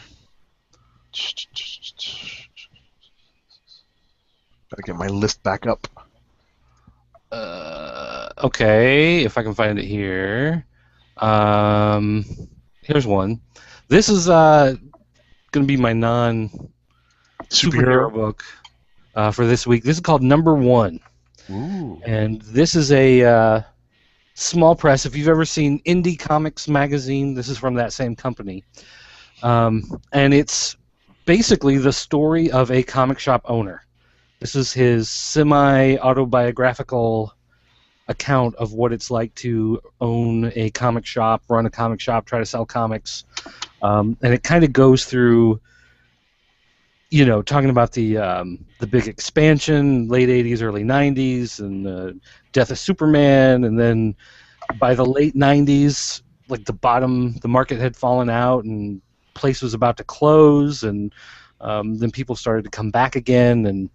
Speaker 3: Gotta get my list back up.
Speaker 2: Okay, if I can find it here. Here's one. This is going to be my non-superhero book for this week. This is called Number One.
Speaker 3: Ooh.
Speaker 2: And this is a small press. If you've ever seen Indie Comics magazine, this is from that same company. And it's basically the story of a comic shop owner. This is his semi-autobiographical account of what it's like to own a comic shop, run a comic shop, try to sell comics. And it kind of goes through, talking about the big expansion, late 80s, early 90s, and the death of Superman, and then by the late 90s, like the market had fallen out, and place was about to close, and then people started to come back again, and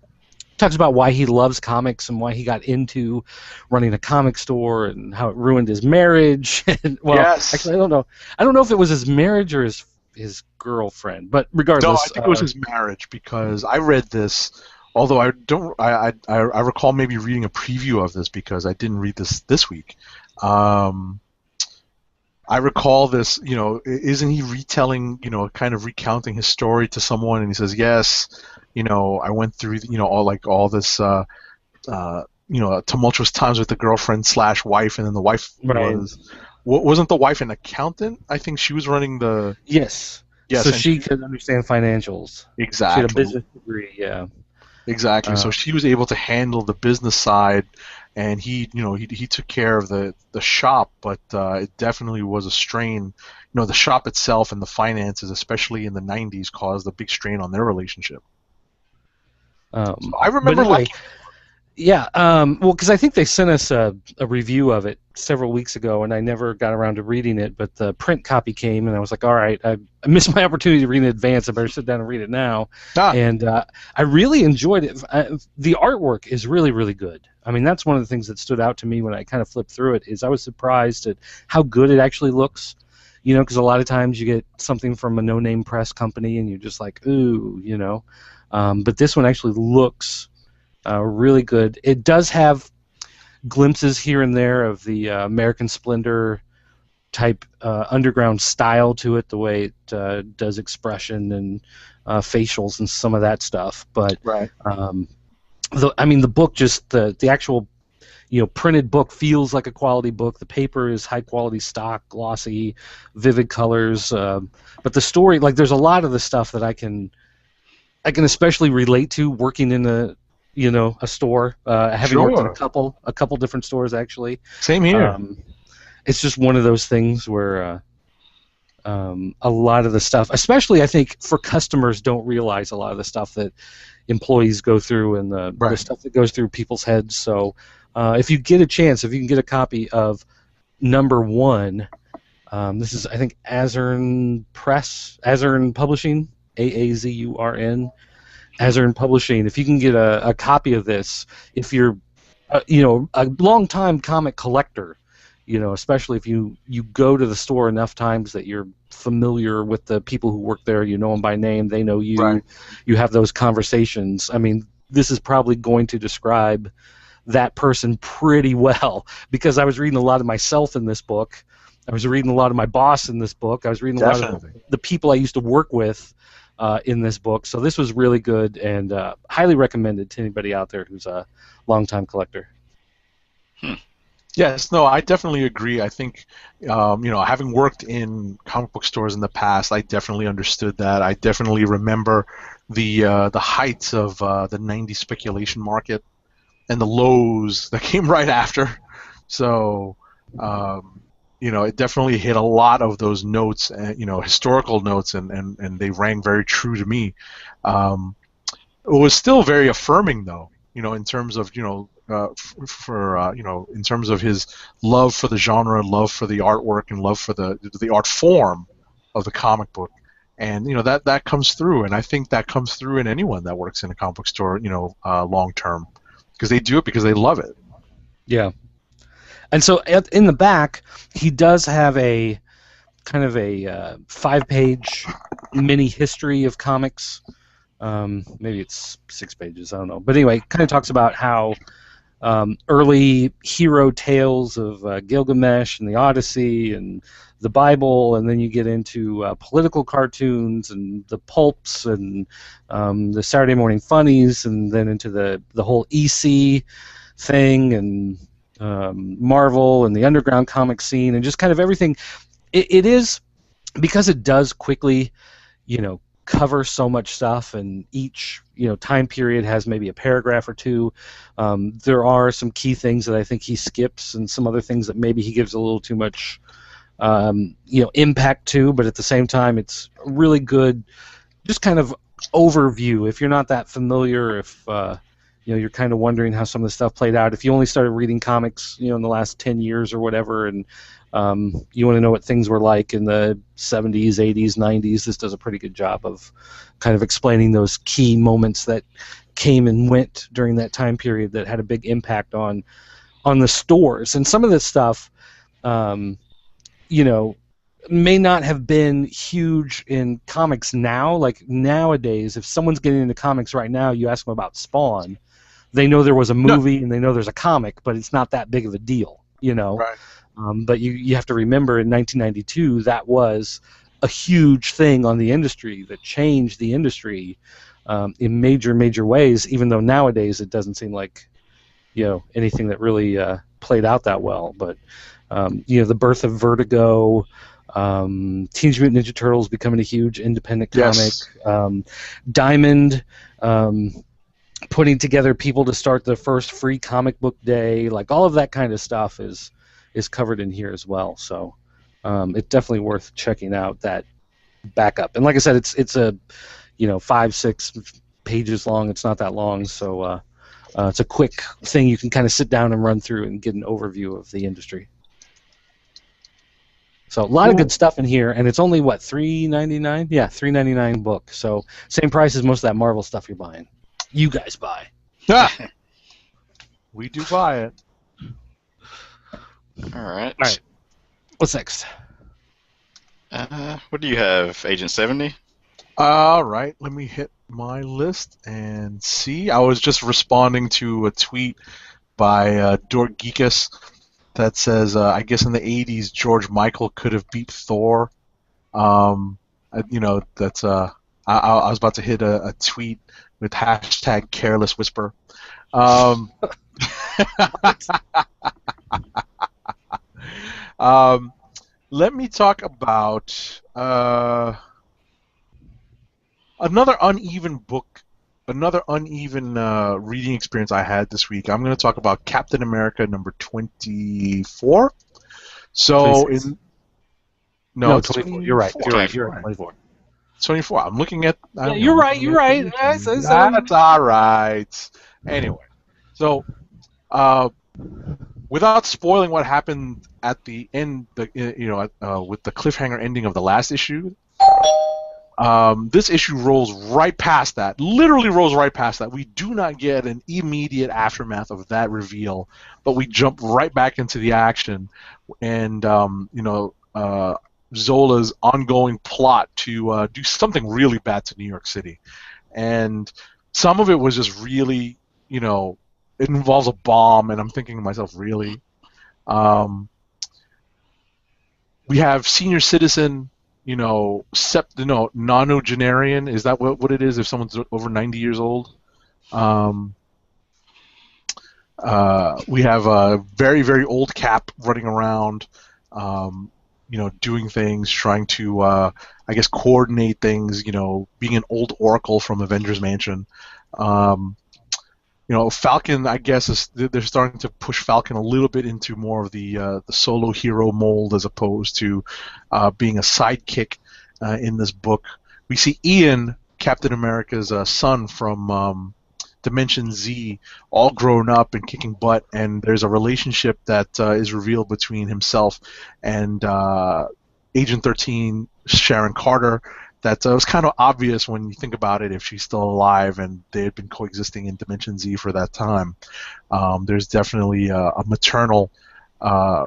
Speaker 2: talks about why he loves comics and why he got into running a comic store and how it ruined his marriage. Well,
Speaker 3: yes.
Speaker 2: Actually, I don't know. I don't know if it was his marriage or his girlfriend, but regardless.
Speaker 3: No, I think it was his marriage, because I read this, although I recall maybe reading a preview of this because I didn't read this week. I recall this, isn't he retelling, kind of recounting his story to someone, and he says, yes, I went through, all this, tumultuous times with the girlfriend / wife, and then the wife wasn't the wife an accountant? I think she was running the...
Speaker 2: Yes.
Speaker 3: Yes.
Speaker 2: So she could understand financials.
Speaker 3: Exactly.
Speaker 2: She had a business degree, yeah.
Speaker 3: Exactly. So she was able to handle the business side, and he took care of the shop, but it definitely was a strain. The shop itself and the finances, especially in the 90s, caused a big strain on their relationship. So I remember liking.
Speaker 2: Yeah, well, because I think they sent us a review of it several weeks ago, and I never got around to reading it, but the print copy came, and I was like, all right, I missed my opportunity to read it in advance. I better sit down and read it now. And I really enjoyed it. The artwork is really, really good. I mean, that's one of the things that stood out to me when I kind of flipped through it, is I was surprised at how good it actually looks. Because a lot of times you get something from a no-name press company, and you're just like, ooh, but this one actually looks really good. It does have glimpses here and there of the American Splendor type underground style to it, the way it does expression and facials and some of that stuff. But
Speaker 3: right.
Speaker 2: The book, just the actual printed book feels like a quality book. The paper is high quality stock, glossy, vivid colors. But the story, like, there's a lot of the stuff that I can especially relate to working in a store, having worked in a couple different stores, actually.
Speaker 3: Same here.
Speaker 2: It's just one of those things where a lot of the stuff, especially I think for customers, don't realize a lot of the stuff that employees go through and the stuff that goes through people's heads. So if you get a chance, if you can get a copy of Number One, this is, I think, Azurn Publishing, Aazurn. Azurn Publishing. If you can get a copy of this, if you're a long-time comic collector, especially if you go to the store enough times that you're familiar with the people who work there, you know them by name, they know you,
Speaker 3: Right.
Speaker 2: you have those conversations. I mean, this is probably going to describe that person pretty well, because I was reading a lot of myself in this book. I was reading a lot of my boss in this book. I was reading a lot of
Speaker 3: Definitely.
Speaker 2: the people I used to work with in this book. So this was really good, and highly recommended to anybody out there who's a longtime collector.
Speaker 3: Yes, no, I definitely agree. I think, having worked in comic book stores in the past, I definitely understood that. I definitely remember the heights of the '90s speculation market and the lows that came right after. So, it definitely hit a lot of those notes, historical notes, and they rang very true to me. It was still very affirming, though, in terms of, in terms of his love for the genre, love for the artwork, and love for the art form of the comic book. And, that comes through, and I think that comes through in anyone that works in a comic book store, long term, because they do it because they love it.
Speaker 2: Yeah. And so in the back, he does have a kind of a 5-page mini history of comics. Maybe it's 6 pages, I don't know. But anyway, it kind of talks about how early hero tales of Gilgamesh and the Odyssey and the Bible, and then you get into political cartoons and the pulps and the Saturday morning funnies, and then into the whole EC thing and Marvel and the underground comic scene and just kind of everything. It is, because it does quickly, cover so much stuff, and each time period has maybe a paragraph or two. There are some key things that I think he skips, and some other things that maybe he gives a little too much impact to, but at the same time it's really good just kind of overview if you're not that familiar, if you're kind of wondering how some of the stuff played out, if you only started reading comics in the last 10 years or whatever, and you want to know what things were like in the 70s, 80s, 90s. This does a pretty good job of kind of explaining those key moments that came and went during that time period that had a big impact on the stores. And some of this stuff, may not have been huge in comics now. Like nowadays, if someone's getting into comics right now, you ask them about Spawn, they know there was a movie and they know there's a comic, but it's not that big of a deal,
Speaker 3: Right.
Speaker 2: But you have to remember, in 1992, that was a huge thing on the industry that changed the industry in major, major ways, even though nowadays it doesn't seem like anything that really played out that well. But the birth of Vertigo, Teenage Mutant Ninja Turtles becoming a huge independent comic,
Speaker 3: Yes.
Speaker 2: Diamond putting together people to start the first free comic book day, like all of that kind of stuff is covered in here as well. So it's definitely worth checking out that backup. And like I said, it's a 5-6 pages long. It's not that long, so it's a quick thing you can kind of sit down and run through and get an overview of the industry. So a lot of good stuff in here, and it's only $3.99? Yeah, $3.99 book. So same price as most of that Marvel stuff you're buying. You guys buy.
Speaker 3: We do buy it.
Speaker 1: All right.
Speaker 2: All right. What's next?
Speaker 1: What do you have, Agent 70?
Speaker 3: All right, let me hit my list and see. I was just responding to a tweet by Dork Geekus that says, I guess in the 80s, George Michael could have beat Thor. That's I was about to hit a tweet with hashtag careless whisper. Let me talk about another uneven reading experience I had this week. I'm going to talk about Captain America number 24. So
Speaker 2: 26.
Speaker 3: in
Speaker 2: No,
Speaker 3: it's
Speaker 2: 24. You're right.
Speaker 3: 24. 24. I'm looking at.
Speaker 2: Yeah, you're right. You're right.
Speaker 3: That's all right. Anyway, so without spoiling what happened at the end, with the cliffhanger ending of the last issue, This issue rolls right past that, literally rolls right past that. We do not get an immediate aftermath of that reveal, but we jump right back into the action, and Zola's ongoing plot to do something really bad to New York City, and some of it was just really, it involves a bomb, and I'm thinking to myself, really. We have senior citizen, nonagenarian. Is that what it is if someone's over 90 years old? We have a very, very old Cap running around, doing things, trying to, I guess, coordinate things, being an old Oracle from Avengers Mansion. Falcon, I guess, they're starting to push Falcon a little bit into more of the solo hero mold as opposed to being a sidekick in this book. We see Ian, Captain America's son from Dimension Z, all grown up and kicking butt, and there's a relationship that is revealed between himself and Agent 13, Sharon Carter, that was kind of obvious when you think about it if she's still alive and they had been coexisting in Dimension Z for that time. There's definitely a maternal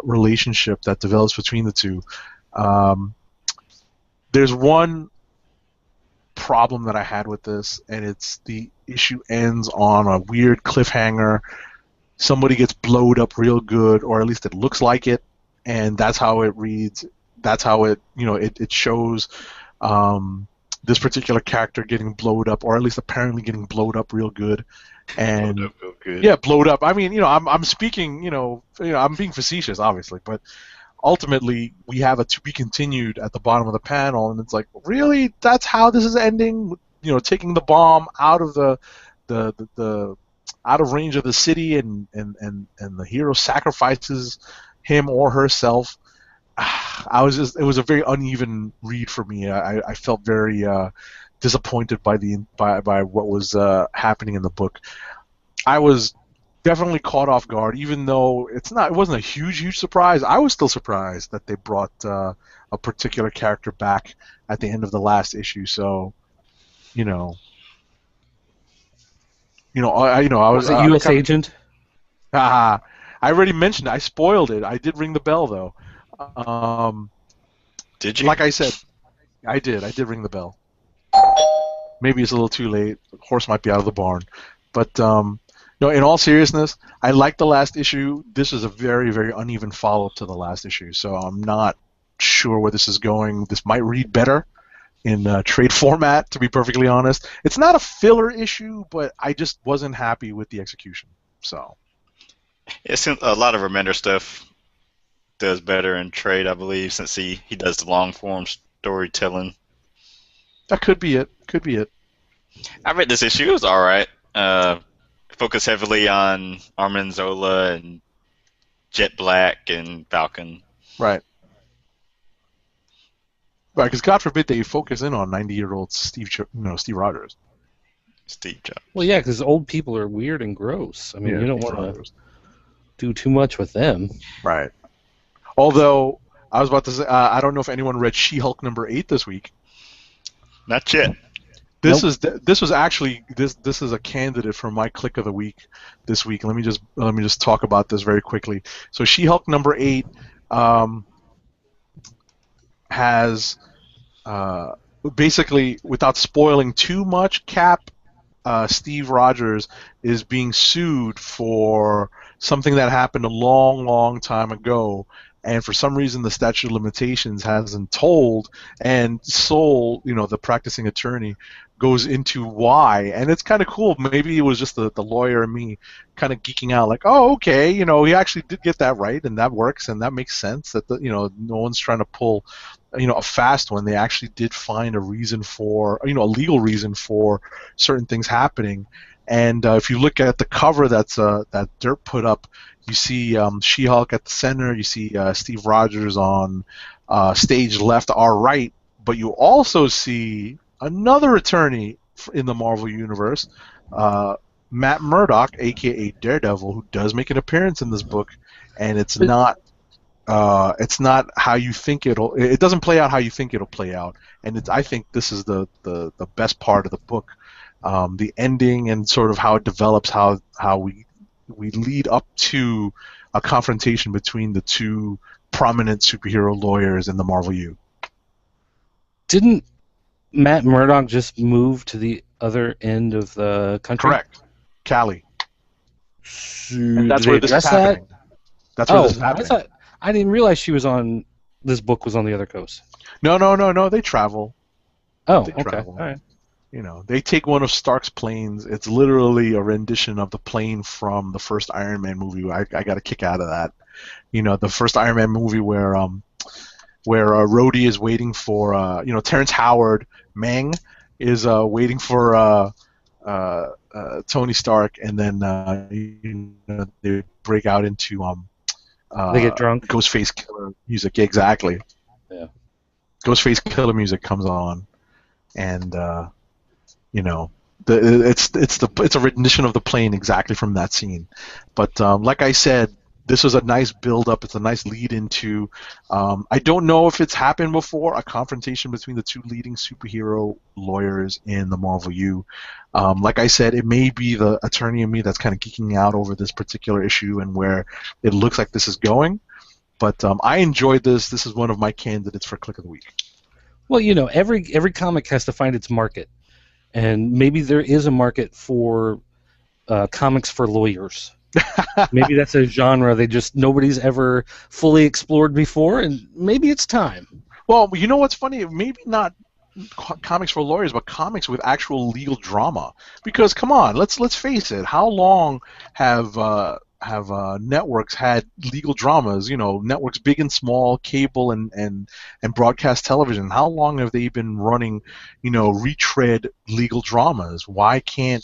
Speaker 3: relationship that develops between the two. There's one problem that I had with this, and it's the issue ends on a weird cliffhanger. Somebody gets blowed up real good, or at least it looks like it, and that's how it reads. That's how it shows this particular character getting blowed up, or at least apparently getting blowed up real good. And
Speaker 1: Blowed up real good.
Speaker 3: yeah, blowed up. I mean, I'm speaking, I'm being facetious, obviously, but ultimately we have a to be continued at the bottom of the panel, and it's like, really, that's how this is ending? Taking the bomb out of the out of range of the city, and the hero sacrifices him or herself. It was a very uneven read for me. I felt very disappointed by what was happening in the book. I was definitely caught off guard, even though it wasn't a huge surprise. I was still surprised that they brought a particular character back at the end of the last issue. So, I was
Speaker 2: a U.S. agent.
Speaker 3: I already mentioned it. I spoiled it. I did ring the bell though.
Speaker 1: Did you?
Speaker 3: Like I said, I did ring the bell. Maybe it's a little too late. The horse might be out of the barn. But in all seriousness, I liked the last issue. This is a very, very uneven follow-up to the last issue, so I'm not sure where this is going. This might read better in trade format, to be perfectly honest. It's not a filler issue, but I just wasn't happy with the execution. So
Speaker 1: It's a lot of Remender stuff does better in trade, I believe, since he does the long form storytelling.
Speaker 3: that could be it.
Speaker 1: I read this issue. It was all right. Focused heavily on Armin Zola and Jet Black and Falcon.
Speaker 3: Right, because God forbid they focus in on 90-year-old Steve Rogers.
Speaker 1: Steve Jobs.
Speaker 2: Well, yeah, because old people are weird and gross. I mean, you don't
Speaker 3: Steve
Speaker 2: want
Speaker 3: Rogers.
Speaker 2: to do too much with them.
Speaker 3: Right. Although I was about to say, I don't know if anyone read She-Hulk number 8 this week.
Speaker 1: Not yet.
Speaker 3: This is a candidate for my click of the week this week. Let me just talk about this very quickly. So She-Hulk number 8 has basically, without spoiling too much, Cap, Steve Rogers is being sued for something that happened a long time ago, and for some reason the statute of limitations hasn't told, and Soule, the practicing attorney, goes into why, and it's kind of cool. Maybe it was just the lawyer and me kind of geeking out, like, oh, okay, he actually did get that right, and that works, and that makes sense, that no one's trying to pull a fast one. They actually did find a reason for, a legal reason for certain things happening. And if you look at the cover that Dirt put up, you see She-Hulk at the center, you see Steve Rogers on stage left, our right, but you also see another attorney in the Marvel Universe, Matt Murdock, a.k.a. Daredevil, who does make an appearance in this book, and it's not It's not how you think it'll. It doesn't play out how you think it'll play out, and I think this is the best part of the book, the ending and sort of how it develops, how we lead up to a confrontation between the two prominent superhero lawyers in the Marvel U.
Speaker 2: Didn't Matt Murdock just move to the other end of the country?
Speaker 3: Correct, Cali, and
Speaker 2: Do
Speaker 3: that's
Speaker 2: they
Speaker 3: where this is
Speaker 2: address that?
Speaker 3: happening. That's where
Speaker 2: Oh,
Speaker 3: this is
Speaker 2: I
Speaker 3: happening.
Speaker 2: thought I didn't realize she was on. This book was on the other coast.
Speaker 3: No. They travel.
Speaker 2: Oh,
Speaker 3: They
Speaker 2: okay,
Speaker 3: travel.
Speaker 2: all right.
Speaker 3: You know, they take one of Stark's planes. It's literally a rendition of the plane from the first Iron Man movie. I got a kick out of that. You know, the first Iron Man movie where Rhodey is waiting for Terrence Howard Meng is waiting for Tony Stark, and then they break out into
Speaker 2: They get drunk.
Speaker 3: Ghostface Killer music. Yeah, exactly.
Speaker 2: Yeah.
Speaker 3: Ghostface Killer music comes on, and it's a rendition of the plane exactly from that scene. But like I said, this was a nice build up. It's a nice lead into. I don't know if it's happened before, a confrontation between the two leading superhero lawyers in the Marvel U. Like I said, it may be the attorney in me that's kind of geeking out over this particular issue and where it looks like this is going. But I enjoyed this. This is one of my candidates for Click of the Week.
Speaker 2: Well, every comic has to find its market, and maybe there is a market for comics for lawyers. Maybe that's a genre nobody's ever fully explored before, and maybe it's time.
Speaker 3: Well, you know what's funny? Maybe not comics for lawyers, but comics with actual legal drama. Because come on, let's face it. How long have networks had legal dramas? You know, networks big and small, cable and broadcast television. How long have they been running, retread legal dramas? Why can't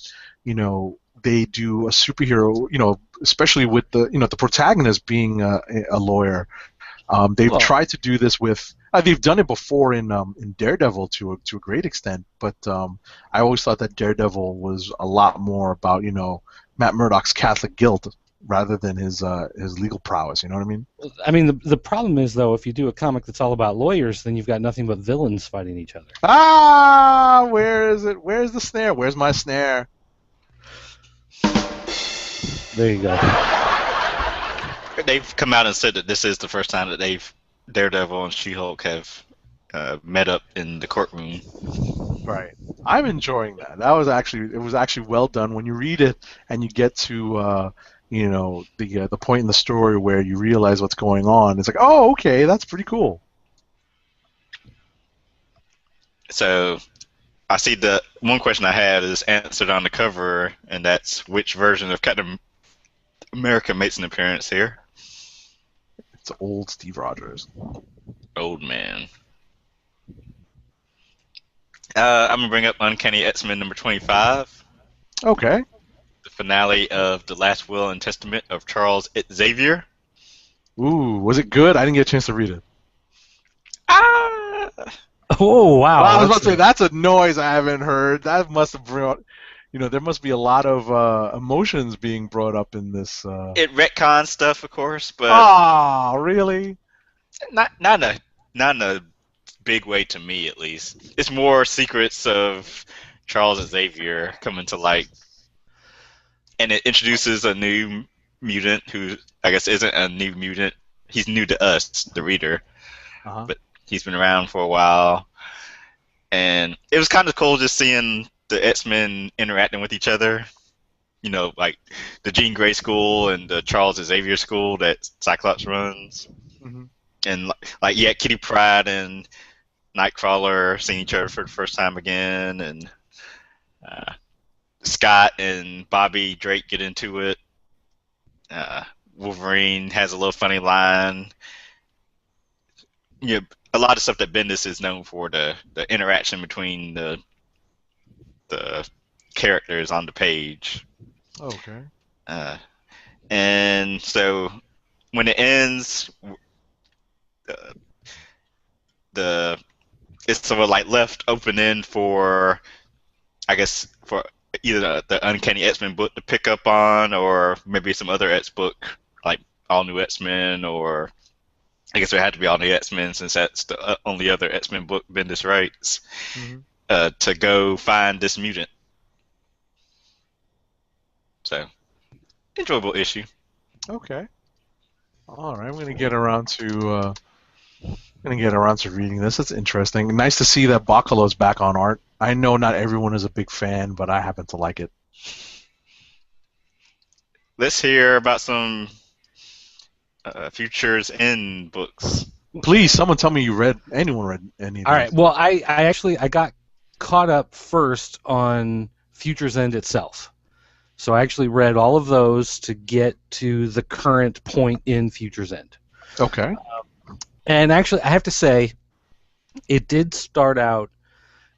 Speaker 3: they do a superhero? Especially with the protagonist being a lawyer. They've tried to do this with. They've done it before in Daredevil to a great extent, but I always thought that Daredevil was a lot more about Matt Murdock's Catholic guilt rather than his legal prowess. You know what I mean?
Speaker 2: I mean, the problem is though, if you do a comic that's all about lawyers, then you've got nothing but villains fighting each other.
Speaker 3: Ah, where is it? Where's the snare? Where's my snare?
Speaker 2: There you go.
Speaker 1: They've come out and said that this is the first time that Daredevil and She-Hulk have met up in the courtroom.
Speaker 3: Right. I'm enjoying that. It was actually well done. When you read it and you get to the point in the story where you realize what's going on, it's like, oh, okay, that's pretty cool.
Speaker 1: So I see the one question I had is answered on the cover, and that's which version of Captain America makes an appearance here.
Speaker 3: It's old Steve Rogers.
Speaker 1: Old man. I'm going to bring up Uncanny X-Men number 25.
Speaker 3: Okay.
Speaker 1: The finale of The Last Will and Testament of Charles Xavier.
Speaker 3: Ooh, was it good? I didn't get a chance to read it.
Speaker 1: Ah!
Speaker 2: Oh, wow.
Speaker 3: I was about to say, that's a noise I haven't heard. That must have brought... there must be a lot of emotions being brought up in this.
Speaker 1: It retcons stuff, of course, but
Speaker 3: ah, really?
Speaker 1: Not in a big way to me, at least. It's more secrets of Charles Xavier coming to light, and it introduces a new mutant who I guess isn't a new mutant. He's new to us, the reader, but he's been around for a while, and it was kind of cool just seeing the X-Men interacting with each other, like the Jean Grey school and the Charles Xavier school that Cyclops runs.
Speaker 3: Mm-hmm.
Speaker 1: And Kitty Pryde and Nightcrawler seeing each other for the first time again, and Scott and Bobby Drake get into it. Wolverine has a little funny line. A lot of stuff that Bendis is known for, the interaction between the characters on the page.
Speaker 3: Okay.
Speaker 1: And so when it ends, it's sort of like left open end for, I guess, for either the Uncanny X-Men book to pick up on, or maybe some other X book like All New X-Men, or I guess it had to be on the X-Men since that's the only other X-Men book Bendis writes, to go find this mutant. So, enjoyable issue.
Speaker 3: Okay. All right, I'm gonna get around to reading this. It's interesting. Nice to see that Bacalo's back on art. I know not everyone is a big fan, but I happen to like it.
Speaker 1: Let's hear about some Futures End books.
Speaker 3: Please, someone tell me anyone read any of
Speaker 2: All
Speaker 3: these.
Speaker 2: right. Well, I actually got caught up first on Future's End itself. So I actually read all of those to get to the current point in Future's End.
Speaker 3: Okay.
Speaker 2: And actually, I have to say, it did start out.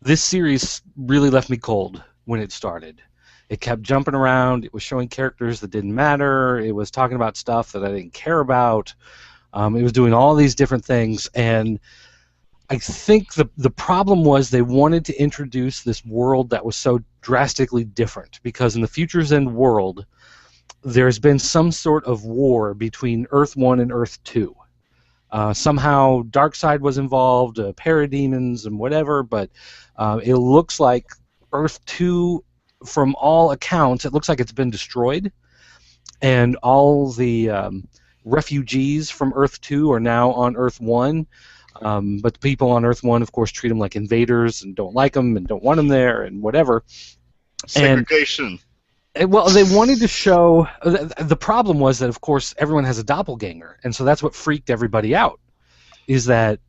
Speaker 2: This series really left me cold when it started. It kept jumping around. It was showing characters that didn't matter. It was talking about stuff that I didn't care about. It was doing all these different things, and I think the problem was they wanted to introduce this world that was so drastically different, because in the Future's End world, there's been some sort of war between Earth 1 and Earth 2. Somehow Darkseid was involved, parademons and whatever, but it looks like Earth 2, from all accounts, it looks like it's been destroyed, and all the refugees from Earth 2 are now on Earth 1. But the people on Earth 1, of course, treat them like invaders and don't like them and don't want them there and whatever.
Speaker 1: Segregation.
Speaker 2: Well, they wanted to show... The problem was that, of course, everyone has a doppelganger, and so that's what freaked everybody out, is that,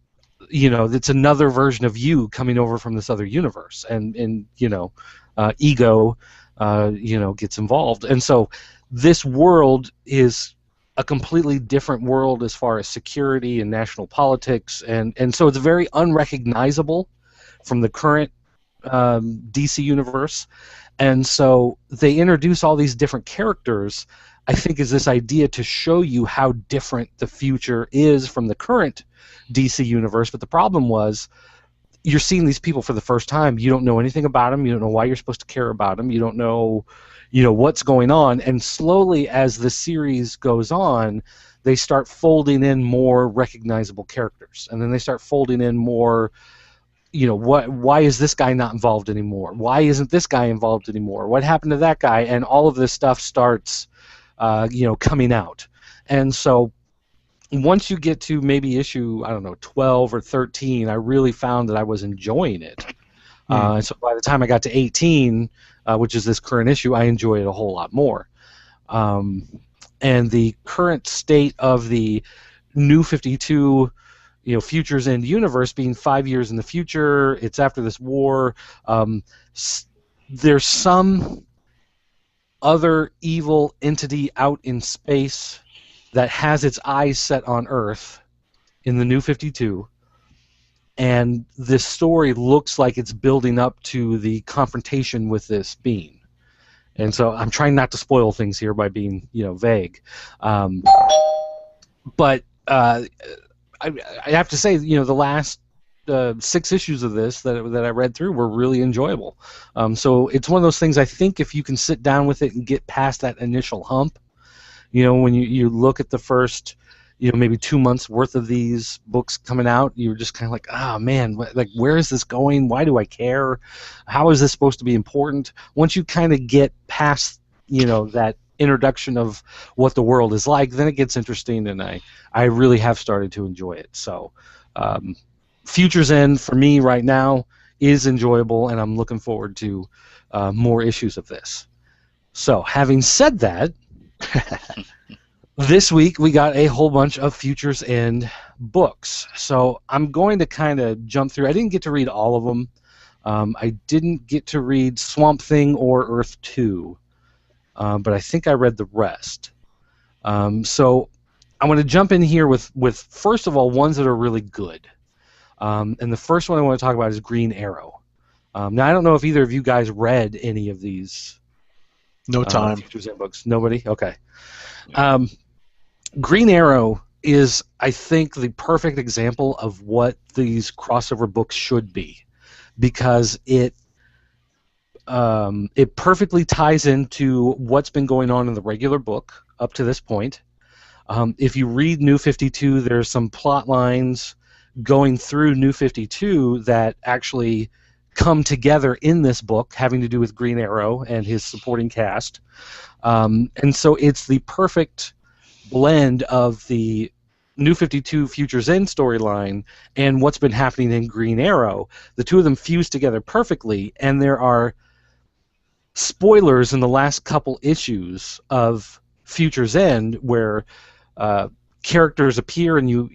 Speaker 2: it's another version of you coming over from this other universe, and ego, gets involved. And so this world is a completely different world as far as security and national politics, and so it's very unrecognizable from the current DC universe. And so they introduce all these different characters, I think, is this idea to show you how different the future is from the current DC universe. But the problem was, you're seeing these people for the first time. You don't know anything about them. You don't know why you're supposed to care about them. You don't know, what's going on. And slowly, as the series goes on, they start folding in more recognizable characters, and then they start folding in more. Why is this guy not involved anymore? Why isn't this guy involved anymore? What happened to that guy? And all of this stuff starts, coming out. And so once you get to maybe issue, 12 or 13, I really found that I was enjoying it. So by the time I got to 18, which is this current issue, I enjoy it a whole lot more. And the current state of the New 52, Futures End universe being 5 years in the future, it's after this war. There's some other evil entity out in space that has its eyes set on Earth in the New 52, and this story looks like it's building up to the confrontation with this being. And so I'm trying not to spoil things here by being, vague. But I have to say, the last 6 issues of this that I read through were really enjoyable. So it's one of those things, I think, if you can sit down with it and get past that initial hump, when you look at the first, maybe 2 months worth of these books coming out, you're just kind of like, man, where is this going? Why do I care? How is this supposed to be important? Once you kind of get past, that introduction of what the world is like, then it gets interesting, and I really have started to enjoy it. So Future's End for me right now is enjoyable, and I'm looking forward to more issues of this. So having said that, this week we got a whole bunch of Future's End books. So I'm going to kind of jump through. I didn't get to read all of them. I didn't get to read Swamp Thing or Earth 2. But I think I read the rest. So I want to jump in here with first of all, ones that are really good. And the first one I want to talk about is Green Arrow. Now, I don't know if either of you guys read any of these.
Speaker 3: No time.
Speaker 2: Futures End books. Nobody? Okay. Green Arrow is, I think, the perfect example of what these crossover books should be, because it perfectly ties into what's been going on in the regular book up to this point. If you read New 52, there's some plot lines going through New 52 that actually come together in this book, having to do with Green Arrow and his supporting cast. And so it's the perfect blend of the New 52 Futures End storyline and what's been happening in Green Arrow. The two of them fuse together perfectly, and there are spoilers in the last couple issues of Futures End where characters appear and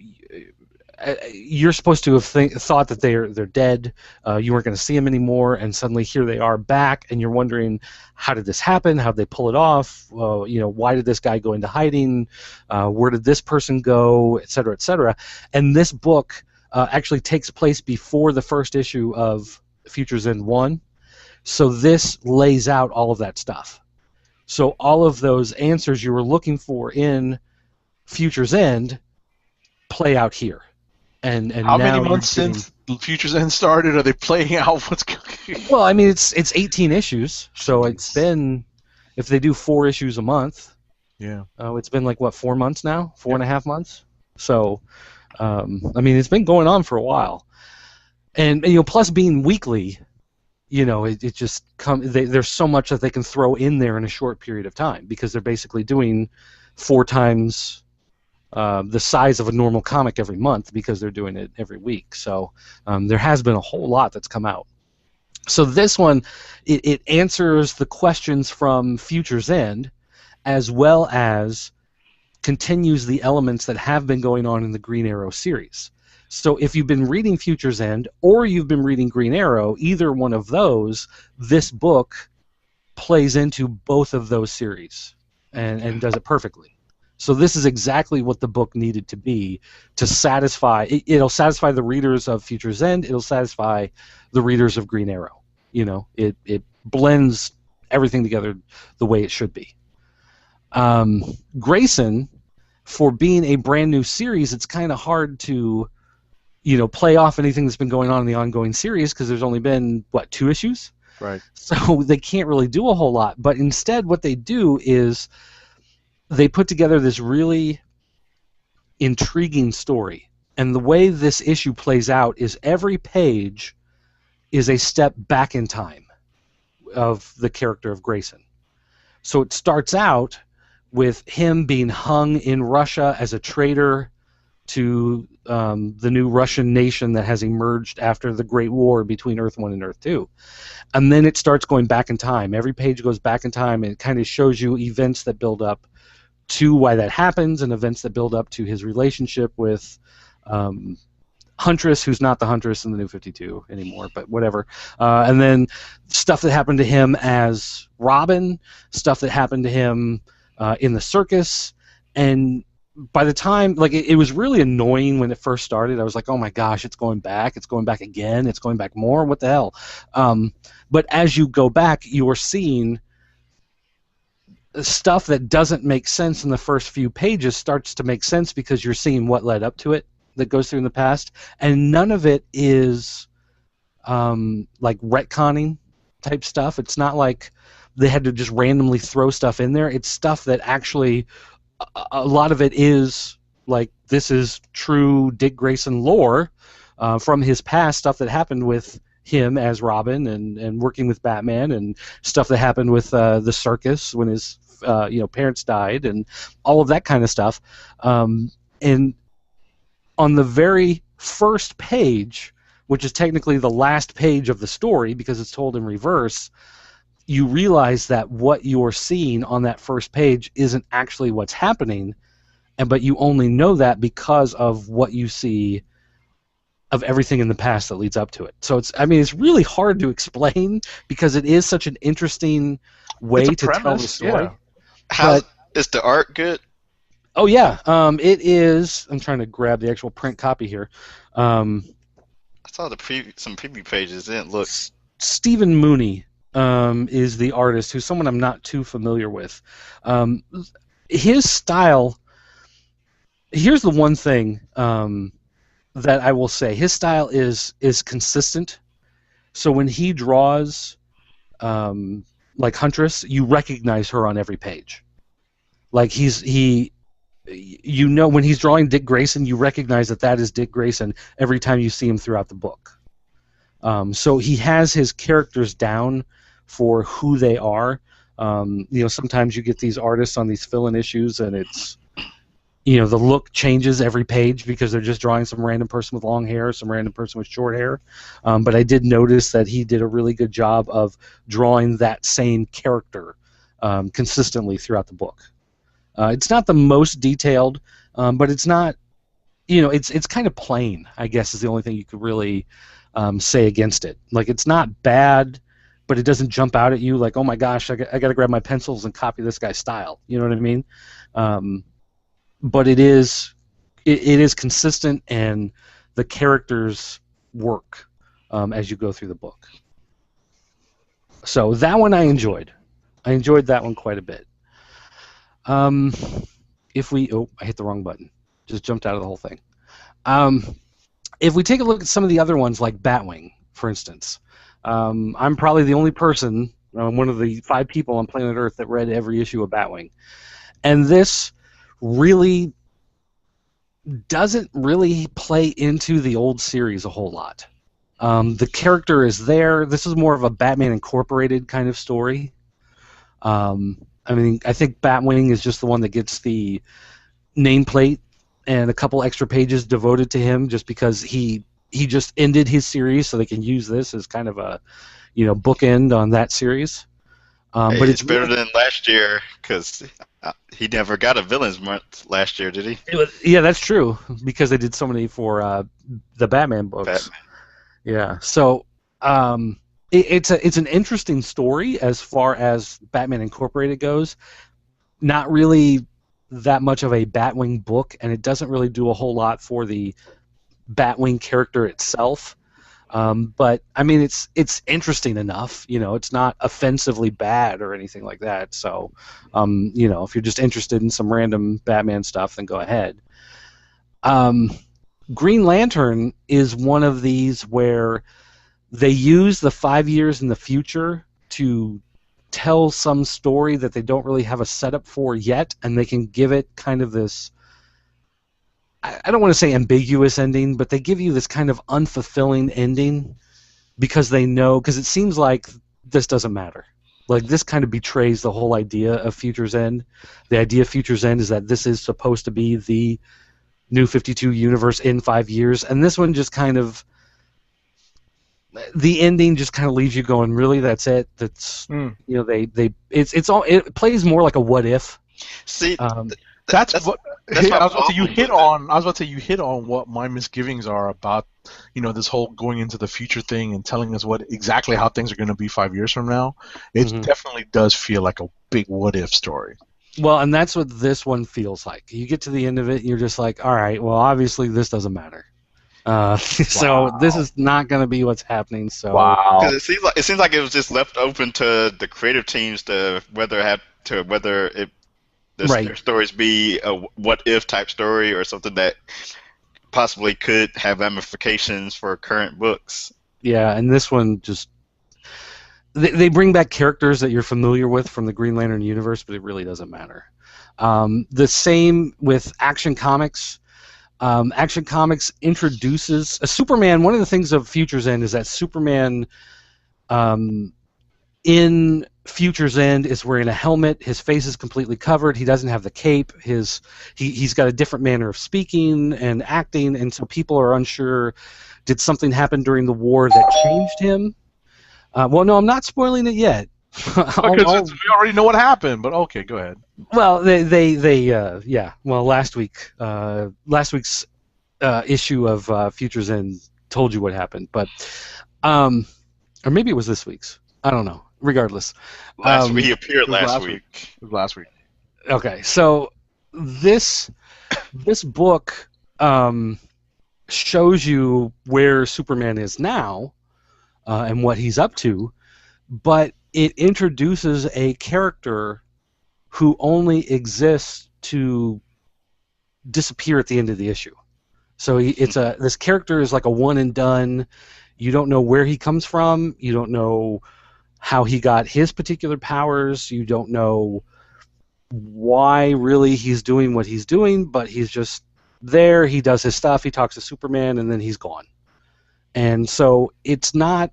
Speaker 2: you're supposed to have thought that they're dead. You weren't going to see them anymore, and suddenly here they are back, and you're wondering, how did this happen? How did they pull it off? Why did this guy go into hiding? Where did this person go? Et cetera, et cetera. And this book actually takes place before the first issue of Futures End 1. So this lays out all of that stuff. So all of those answers you were looking for in Futures End play out here. And
Speaker 3: how
Speaker 2: now
Speaker 3: many months since Futures End started are they playing out? What's going?
Speaker 2: Well, I mean, it's 18 issues, so it's been, if they do 4 issues a month,
Speaker 3: yeah,
Speaker 2: it's been like what, 4 months now, 4.5 months. So, I mean, it's been going on for a while, and plus being weekly, it just there's so much that they can throw in there in a short period of time because they're basically doing 4 times the size of a normal comic every month because they're doing it every week. So there has been a whole lot that's come out. So this one, it answers the questions from Futures End as well as continues the elements that have been going on in the Green Arrow series. So if you've been reading Futures End or you've been reading Green Arrow, either one of those, this book plays into both of those series and does it perfectly. So this is exactly what the book needed to be to satisfy. It'll satisfy the readers of Futures End. It'll satisfy the readers of Green Arrow. It blends everything together the way it should be. Grayson, for being a brand new series, it's kind of hard to, play off anything that's been going on in the ongoing series because there's only been 2 issues.
Speaker 3: Right.
Speaker 2: So they can't really do a whole lot. But instead, what they do is they put together this really intriguing story. And the way this issue plays out is every page is a step back in time of the character of Grayson. So it starts out with him being hung in Russia as a traitor to the new Russian nation that has emerged after the Great War between Earth 1 and Earth 2. And then it starts going back in time. Every page goes back in time and it kind of shows you events that build up to why that happens and events that build up to his relationship with Huntress, who's not the Huntress in the New 52 anymore, but whatever. And then stuff that happened to him as Robin, stuff that happened to him in the circus. And by the time, it was really annoying when it first started. I was like, oh my gosh, it's going back again, it's going back more, what the hell? But as you go back, you are seeing stuff that doesn't make sense in the first few pages starts to make sense because you're seeing what led up to it that goes through in the past, and none of it is retconning type stuff. It's not like they had to just randomly throw stuff in there. It's stuff that actually, a lot of it is this is true Dick Grayson lore from his past, stuff that happened with him as Robin and working with Batman, and stuff that happened with the circus when his parents died, and all of that kind of stuff. And on the very first page, which is technically the last page of the story because it's told in reverse, you realize that what you're seeing on that first page isn't actually what's happening, but you only know that because of what you see of everything in the past that leads up to it. So it's really hard to explain because it is such an interesting way to tell the story.
Speaker 1: Yeah. Is the art good?
Speaker 2: Oh yeah, it is. I'm trying to grab the actual print copy here.
Speaker 1: I saw some preview pages. It didn't look.
Speaker 2: Stephen Mooney is the artist, who's someone I'm not too familiar with. His style. Here's the one thing that I will say: his style is consistent. So when he draws, like Huntress, you recognize her on every page. Like he you know when he's drawing Dick Grayson, you recognize that is Dick Grayson every time you see him throughout the book. So he has his characters down for who they are. Sometimes you get these artists on these fill-in issues, and it's, the look changes every page because they're just drawing some random person with long hair, some random person with short hair. But I did notice that he did a really good job of drawing that same character consistently throughout the book. It's not the most detailed, but it's not, it's kind of plain, I guess, is the only thing you could really say against it. Like, it's not bad, but it doesn't jump out at you like, oh my gosh, I got to grab my pencils and copy this guy's style. You know what I mean? But it is consistent, and the characters work as you go through the book. So that one I enjoyed. I enjoyed that one quite a bit. I hit the wrong button. Just jumped out of the whole thing. If we take a look at some of the other ones, like Batwing, for instance, I'm probably the only person, one of the 5 people on planet Earth that read every issue of Batwing. And this really doesn't really play into the old series a whole lot. The character is there. This is more of a Batman Incorporated kind of story. I think Batwing is just the one that gets the nameplate and a couple extra pages devoted to him just because he just ended his series, so they can use this as kind of a bookend on that series. But
Speaker 1: it's better than last year because he never got a villains month last year, did he?
Speaker 2: Yeah, that's true, because they did so many for the Batman books.
Speaker 1: Batman.
Speaker 2: Yeah, so it's an interesting story as far as Batman Incorporated goes. Not really that much of a Batwing book, and it doesn't really do a whole lot for the Batwing character itself. But I mean, it's interesting enough. It's not offensively bad or anything like that. So, if you're just interested in some random Batman stuff, then go ahead. Green Lantern is one of these where they use the 5 years in the future to tell some story that they don't really have a setup for yet, and they can give it kind of this, I don't want to say ambiguous ending, but they give you this kind of unfulfilling ending because it seems like this doesn't matter. Like, this kind of betrays the whole idea of Future's End. The idea of Future's End is that this is supposed to be the New 52 universe in 5 years, and this one just kind of, the ending just kind of leaves you going, really, that's it? That's it plays more like a what if.
Speaker 1: See,
Speaker 3: that's what
Speaker 1: that's
Speaker 3: I
Speaker 1: my
Speaker 3: was about to say, you
Speaker 1: problem
Speaker 3: hit
Speaker 1: with it.
Speaker 3: on. I was about to say you hit on what my misgivings are about, this whole going into the future thing and telling us exactly how things are going to be 5 years from now. It definitely does feel like a big what if story.
Speaker 2: Well, and that's what this one feels like. You get to the end of it, and you're just like, all right, well, obviously this doesn't matter. So this is not going to be what's happening. So
Speaker 1: Because it seems like it was just left open to the creative teams to whether their stories be a what if type story or something that possibly could have ramifications for current books.
Speaker 2: Yeah, and this one just they bring back characters that you're familiar with from the Green Lantern universe, but it really doesn't matter. The same with Action Comics. Action Comics introduces a Superman. One of the things of Future's End is that Superman in Future's End is wearing a helmet. His face is completely covered. He doesn't have the cape. He's got a different manner of speaking and acting, and so people are unsure, did something happen during the war that changed him? Well, no, I'm not spoiling it yet.
Speaker 3: Because we already know what happened, but okay, go ahead.
Speaker 2: Well, Well, last week's issue of Future's End told you what happened, but or maybe it was this week's. I don't know. Regardless,
Speaker 1: He appeared last week.
Speaker 3: It was last week.
Speaker 2: Okay, so this book shows you where Superman is now and what he's up to, but it introduces a character who only exists to disappear at the end of the issue. So this character is like a one and done. You don't know where he comes from. You don't know how he got his particular powers. You don't know why really he's doing what he's doing, but he's just there. He does his stuff. He talks to Superman, and then he's gone. And so it's not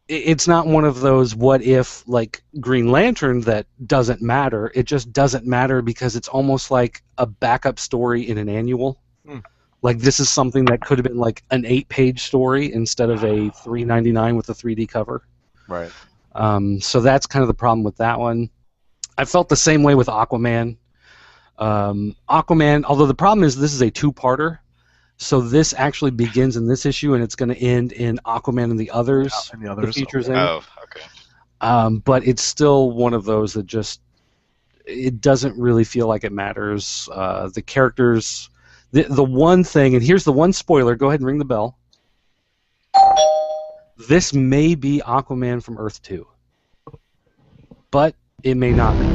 Speaker 2: one of those what if like Green Lantern that doesn't matter. It just doesn't matter because it's almost like a backup story in an annual. Like this is something that could have been like an 8-page story instead of a $3.99 with a 3D cover.
Speaker 3: Right.
Speaker 2: So that's kind of the problem with that one. I felt the same way with Aquaman. Aquaman, although the problem is this is a 2-parter, so this actually begins in this issue and it's going to end in Aquaman and the Others.
Speaker 3: Yeah, and the Others.
Speaker 2: Features
Speaker 3: okay.
Speaker 1: Oh, okay.
Speaker 2: But it's still one of those that just it doesn't really feel like it matters. The characters, the one thing, and here's the one spoiler. Go ahead and ring the bell. This may be Aquaman from Earth 2, but it may not be.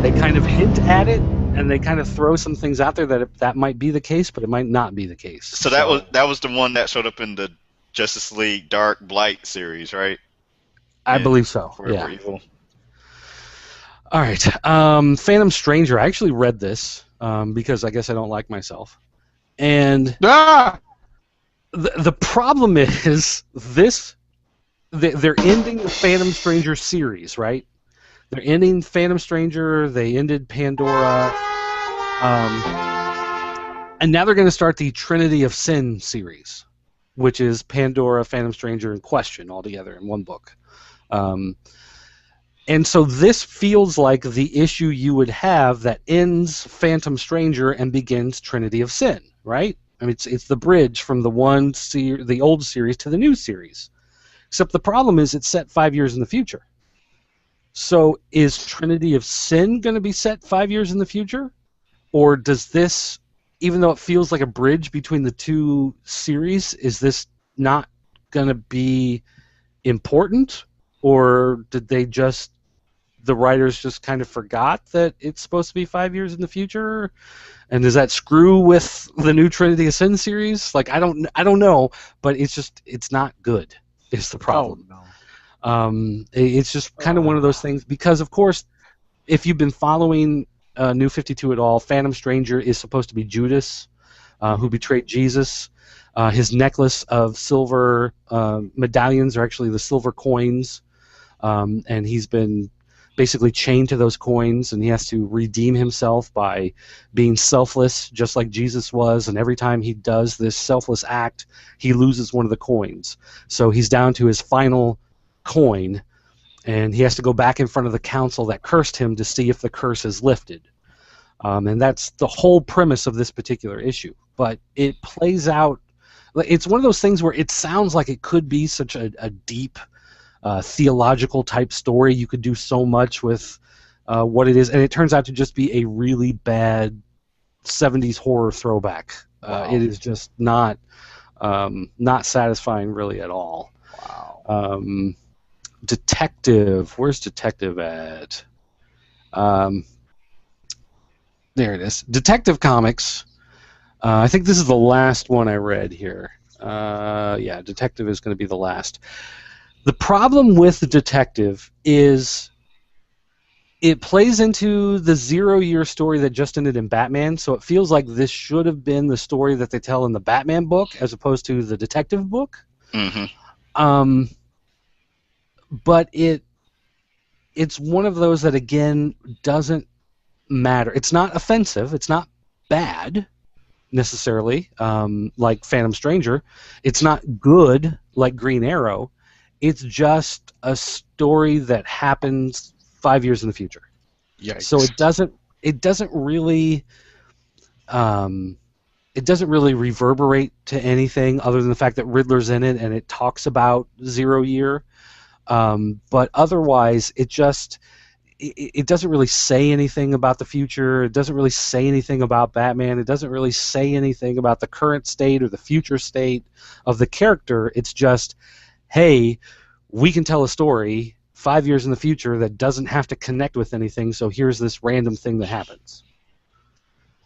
Speaker 2: They kind of hint at it, and they kind of throw some things out there that might be the case, but it might not be the case.
Speaker 1: So that was the one that showed up in the Justice League Dark Blight series, right?
Speaker 2: I believe so.
Speaker 1: Forever
Speaker 2: Yeah.
Speaker 1: Evil.
Speaker 2: All right. Phantom Stranger. I actually read this because I guess I don't like myself, and the problem is this. They're ending the Phantom Stranger series, right? They're ending Phantom Stranger. They ended Pandora. And now they're going to start the Trinity of Sin series, which is Pandora, Phantom Stranger, and Question all together in one book. And so this feels like the issue you would have that ends Phantom Stranger and begins Trinity of Sin, right? I mean, it's the bridge from the old series to the new series. Except the problem is it's set 5 years in the future. So is Trinity of Sin going to be set 5 years in the future? Or does this, even though it feels like a bridge between the two series, is this not going to be important? Or did the writers just kind of forgot that it's supposed to be 5 years in the future? And does that screw with the new Trinity of Sin series? Like, I don't know, but it's not good is the problem.
Speaker 3: Oh, no.
Speaker 2: It's just kind of one of those things because, of course, if you've been following New 52 at all, Phantom Stranger is supposed to be Judas, who betrayed Jesus. His necklace of silver medallions are actually the silver coins, and he's been basically chained to those coins, and he has to redeem himself by being selfless, just like Jesus was, and every time he does this selfless act, he loses one of the coins. So he's down to his final coin, and he has to go back in front of the council that cursed him to see if the curse is lifted. And that's the whole premise of this particular issue. But it plays out, it's one of those things where it sounds like it could be such a deep theological type story. You could do so much with what it is, and it turns out to just be a really bad 70s horror throwback.
Speaker 3: Wow.
Speaker 2: It is just not satisfying really at all.
Speaker 3: Wow.
Speaker 2: Detective, where's Detective at? There it is. Detective Comics. I think this is the last one I read here. Yeah, Detective is going to be the last. The problem with the Detective is it plays into the 0-year story that just ended in Batman, so it feels like this should have been the story that they tell in the Batman book as opposed to the Detective book.
Speaker 1: Mm-hmm.
Speaker 2: But it's one of those that, again, doesn't matter. It's not offensive. It's not bad, necessarily, like Phantom Stranger. It's not good, like Green Arrow. It's just a story that happens 5 years in the future.
Speaker 3: Yikes.
Speaker 2: So it doesn't really reverberate to anything other than the fact that Riddler's in it and it talks about 0 year. But otherwise, it doesn't really say anything about the future. It doesn't really say anything about Batman. It doesn't really say anything about the current state or the future state of the character. It's just, hey, we can tell a story 5 years in the future that doesn't have to connect with anything, so here's this random thing that happens.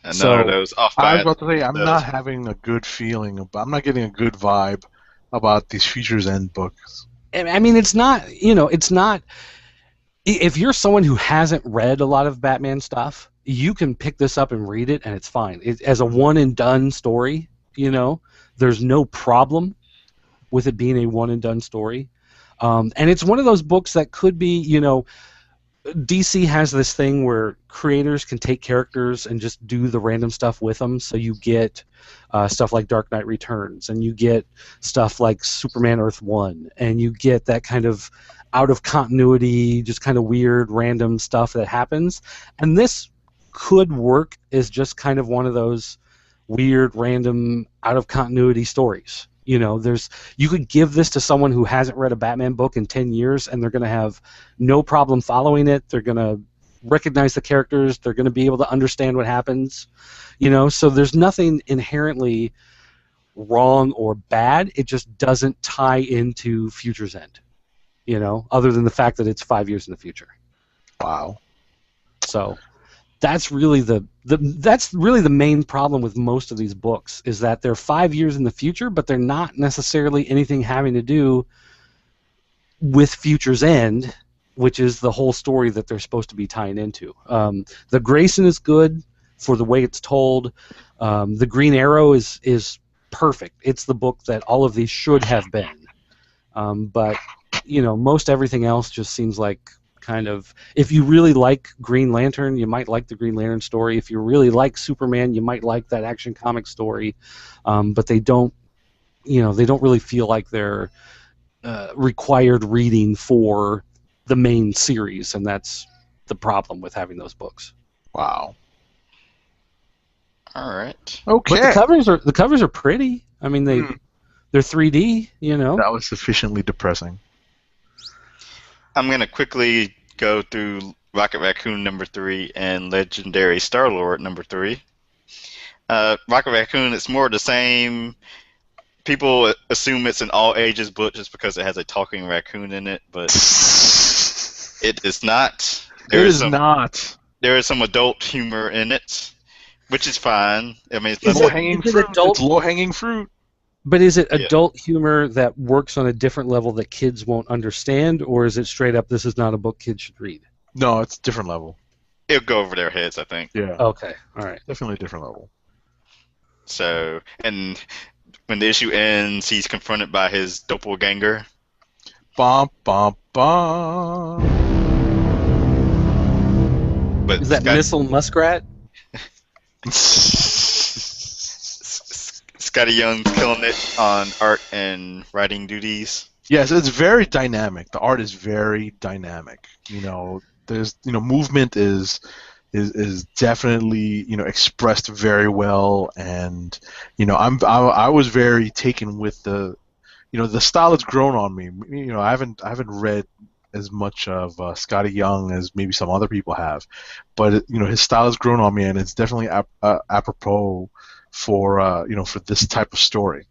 Speaker 1: Another of those off
Speaker 3: I was
Speaker 1: by
Speaker 3: about to say, I'm not having a good feeling about. I'm not getting a good vibe about these Futures End books.
Speaker 2: I mean, it's not, if you're someone who hasn't read a lot of Batman stuff, you can pick this up and read it, and it's fine. As a one and done story, there's no problem with it being a one and done story. And it's one of those books that could be, DC has this thing where creators can take characters and just do the random stuff with them. So you get stuff like Dark Knight Returns, and you get stuff like Superman Earth 1, and you get that kind of out of continuity, just kind of weird, random stuff that happens. And this could work as just kind of one of those weird, random, out of continuity stories. You could give this to someone who hasn't read a Batman book in 10 years, and they're going to have no problem following it. They're going to recognize the characters. They're going to be able to understand what happens. So there's nothing inherently wrong or bad. It just doesn't tie into Future's End, other than the fact that it's 5 years in the future.
Speaker 3: Wow.
Speaker 2: So that's really the main problem with most of these books, is that they're 5 years in the future, but they're not necessarily anything having to do with Future's End, which is the whole story that they're supposed to be tying into. The Grayson is good for the way it's told. The Green Arrow is perfect. It's the book that all of these should have been. But most everything else just seems like kind of, if you really like Green Lantern, you might like the Green Lantern story. If you really like Superman, you might like that Action Comic story. But they don't really feel like they're required reading for the main series, and that's the problem with having those books.
Speaker 3: Wow.
Speaker 1: All right.
Speaker 3: Okay.
Speaker 2: But the covers are pretty. I mean, they're 3D.
Speaker 3: That was sufficiently depressing.
Speaker 1: I'm going to quickly go through Rocket Raccoon number 3 and Legendary Star-Lord number 3. Rocket Raccoon, it's more of the same. People assume it's an all-ages book just because it has a talking raccoon in it, but it is not. There is some adult humor in it, which is fine. I mean, it's
Speaker 3: low-hanging fruit. It's low-hanging fruit.
Speaker 2: But is it adult humor that works on a different level that kids won't understand, or is it straight up, this is not a book kids should read?
Speaker 3: No, it's a different level.
Speaker 1: It'll go over their heads, I think.
Speaker 3: Yeah.
Speaker 2: Okay, all right.
Speaker 3: Definitely a different level.
Speaker 1: So, and when the issue ends, he's confronted by his doppelganger.
Speaker 3: Bum, bum, bum.
Speaker 2: But is that Missile Muskrat?
Speaker 1: Scotty Young's killing it on art and writing duties.
Speaker 3: Yes, it's very dynamic. The art is very dynamic. There's movement is definitely expressed very well, and I was very taken with the style has grown on me. I haven't read as much of Scotty Young as maybe some other people have, but his style has grown on me, and it's definitely apropos for this type of story.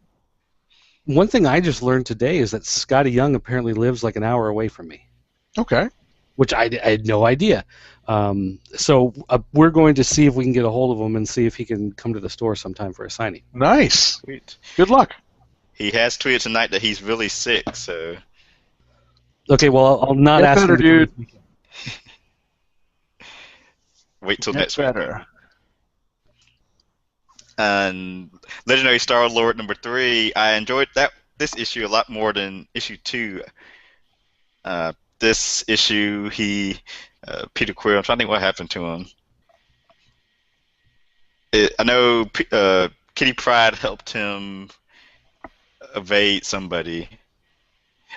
Speaker 2: One thing I just learned today is that Scotty Young apparently lives like an hour away from me.
Speaker 3: Okay.
Speaker 2: Which I had no idea. So we're going to see if we can get a hold of him and see if he can come to the store sometime for a signing.
Speaker 3: Nice.
Speaker 1: Sweet.
Speaker 3: Good luck.
Speaker 1: He has tweeted tonight that he's really sick, so.
Speaker 2: Okay, well, I'll not ask
Speaker 3: better,
Speaker 2: him.
Speaker 3: Dude.
Speaker 1: Wait till
Speaker 3: Get
Speaker 1: next
Speaker 3: better.
Speaker 1: week. And Legendary Star-Lord number 3, I enjoyed this issue a lot more than issue 2. This issue, Peter Quill, I'm trying to think what happened to him. I know Kitty Pryde helped him evade somebody.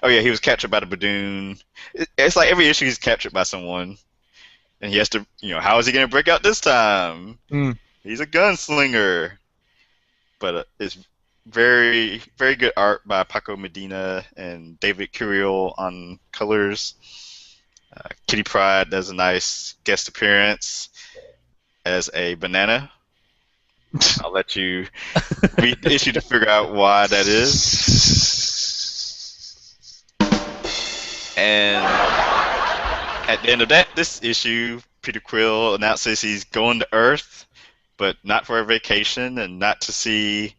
Speaker 1: Oh yeah, he was captured by the Badoon. It's like every issue he's captured by someone. And he has to, how is he going to break out this time? He's a gunslinger. But it's very, very good art by Paco Medina and David Curiel on colors. Kitty Pryde does a nice guest appearance as a banana. I'll let you read the issue to figure out why that is. And at the end of this issue, Peter Quill announces he's going to Earth, but not for a vacation and not to see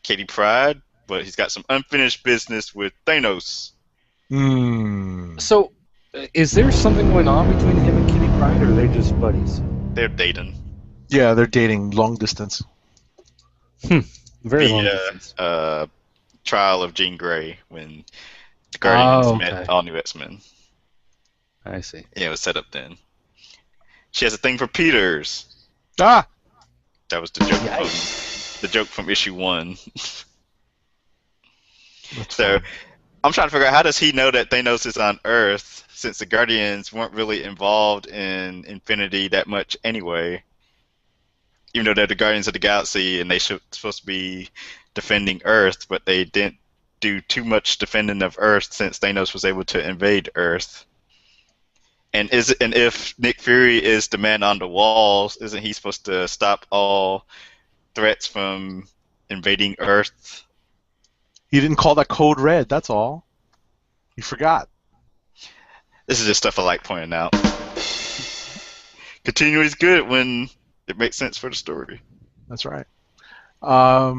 Speaker 1: Kitty Pryde, but he's got some unfinished business with Thanos.
Speaker 2: So, Is there something going on between him and Kitty Pryde, or are they just buddies?
Speaker 1: They're dating
Speaker 3: Yeah, they're dating long distance.
Speaker 2: Very long
Speaker 1: via
Speaker 2: distance.
Speaker 1: trial of Jean Grey when the Guardians
Speaker 2: Oh,
Speaker 1: met
Speaker 2: okay.
Speaker 1: all new X-Men.
Speaker 2: I see.
Speaker 1: Yeah, it was set up then. She has a thing for Peters.
Speaker 3: Ah,
Speaker 1: That was the joke
Speaker 2: Yikes.
Speaker 1: from issue 1.
Speaker 3: that's
Speaker 1: So
Speaker 3: fine.
Speaker 1: I'm trying to figure out, how does he know that Thanos is on Earth, since the Guardians weren't really involved in Infinity that much anyway. Even though they're the Guardians of the Galaxy and they supposed to be defending Earth, but they didn't do too much defending of Earth since Thanos was able to invade Earth. And if Nick Fury is the man on the walls, isn't he supposed to stop all threats from invading Earth?
Speaker 3: He didn't call that code red. That's all. He forgot.
Speaker 1: This is just stuff I like pointing out. Continuing is good when it makes sense for the story.
Speaker 3: That's right. Are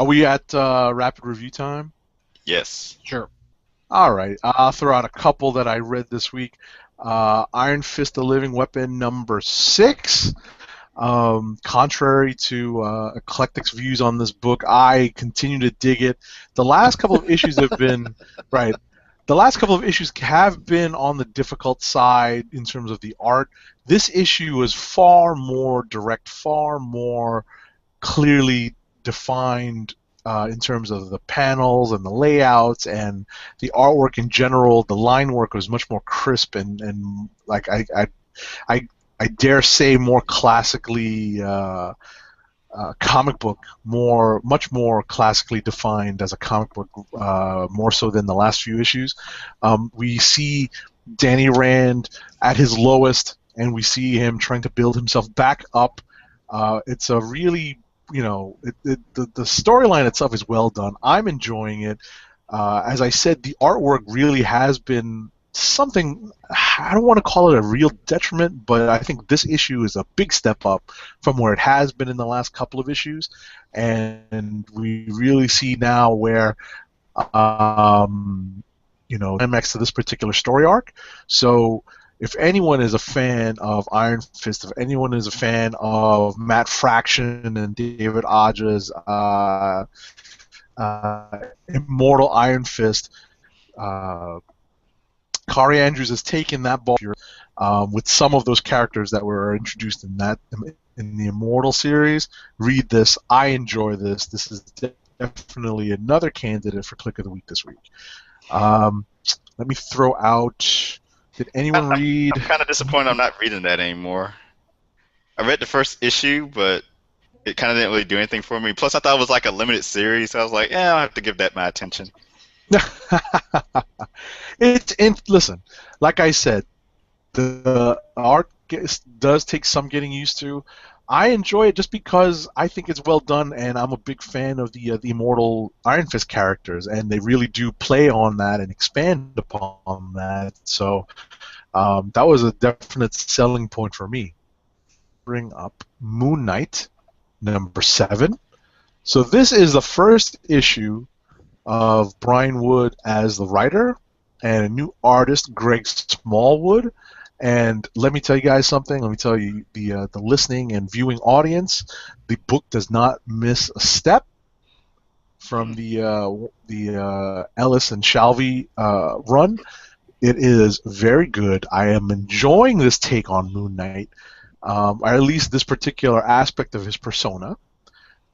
Speaker 3: we at rapid review time?
Speaker 1: Yes.
Speaker 2: Sure.
Speaker 3: All right. I'll throw out a couple that I read this week. Iron Fist: The Living Weapon #6. Contrary to Eclectic's views on this book, I continue to dig it. The last couple of issues have been right. The last couple of issues have been on the difficult side in terms of the art. This issue was far more direct, far more clearly defined in terms of the panels and the layouts and the artwork in general. The line work was much more crisp and like I dare say more classically comic book, much more classically defined as a comic book, more so than the last few issues. We see Danny Rand at his lowest, and we see him trying to build himself back up. It's a really, the storyline itself is well done. I'm enjoying it. As I said, the artwork really has been something, I don't want to call it a real detriment, but I think this issue is a big step up from where it has been in the last couple of issues, and we really see now where climax to this particular story arc. So if anyone is a fan of Iron Fist, if anyone is a fan of Matt Fraction and David Aja's Immortal Iron Fist, Kari Andrews has taken that ball with some of those characters that were introduced in the Immortal series. Read this. I enjoy this. This is definitely another candidate for Click of the Week this week. Let me throw out. Did anyone read?
Speaker 1: I'm kind of disappointed I'm not reading that anymore. I read the first issue, but it kind of didn't really do anything for me. Plus, I thought it was like a limited series. So I was like, I'll have to give that my attention.
Speaker 3: Listen, like I said, the art does take some getting used to. I enjoy it just because I think it's well done, and I'm a big fan of the Immortal Iron Fist characters, and they really do play on that and expand upon that. So that was a definite selling point for me. Bring up Moon Knight #7. So this is the first issue of Brian Wood as the writer and a new artist, Greg Smallwood. And let me tell you guys something. Let me tell you, the listening and viewing audience, the book does not miss a step from the Ellis and Shalvey run. It is very good. I am enjoying this take on Moon Knight, or at least this particular aspect of his persona.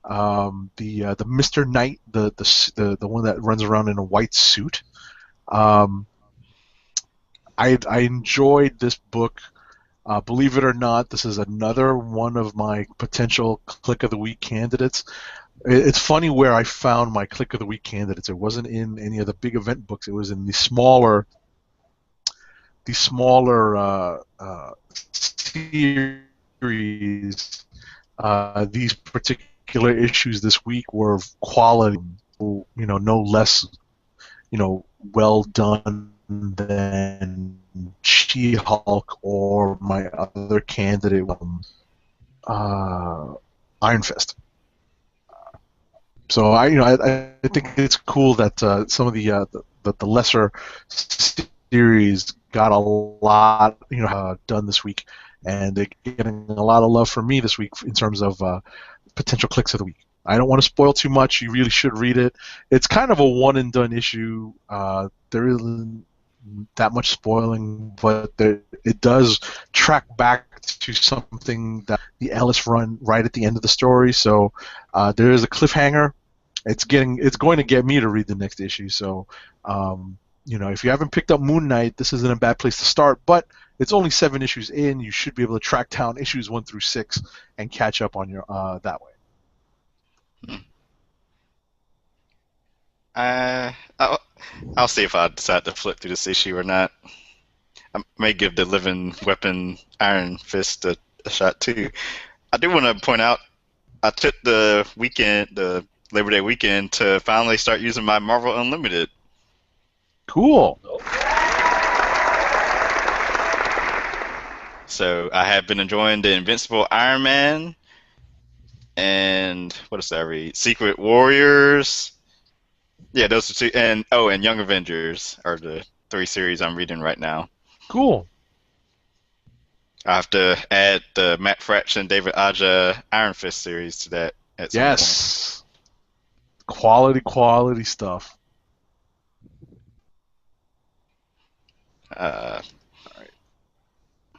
Speaker 3: The Mr. Knight, the one that runs around in a white suit. I enjoyed this book. Believe it or not, this is another one of my potential Click of the Week candidates. It's funny where I found my Click of the Week candidates. It wasn't in any of the big event books. It was in the smaller series. These particular issues this week were quality, no less, well done than She-Hulk or my other candidate, Iron Fist. So I think it's cool that some of the lesser series got a lot, done this week, and they're getting a lot of love from me this week in terms of potential clicks of the week. I don't want to spoil too much. You really should read it. It's kind of a one and done issue. There isn't that much spoiling, but it does track back to something that the Ellis run right at the end of the story. So there is a cliffhanger. It's going to get me to read the next issue. So if you haven't picked up Moon Knight, this isn't a bad place to start. But it's only 7 issues in. You should be able to track down issues 1 through 6 and catch up on your that way.
Speaker 1: I'll see if I decide to flip through this issue or not. I may give the Living Weapon Iron Fist a shot too. I do want to point out I took the Labor Day weekend, to finally start using my Marvel Unlimited.
Speaker 3: Cool.
Speaker 1: So I have been enjoying the Invincible Iron Man, and what else did I read? Secret Warriors. Yeah, those are 2, and Young Avengers are the 3 series I'm reading right now.
Speaker 3: Cool.
Speaker 1: I have to add the Matt Fraction, David Aja Iron Fist series to that at some point.
Speaker 3: Yes. Quality stuff.
Speaker 1: Alright.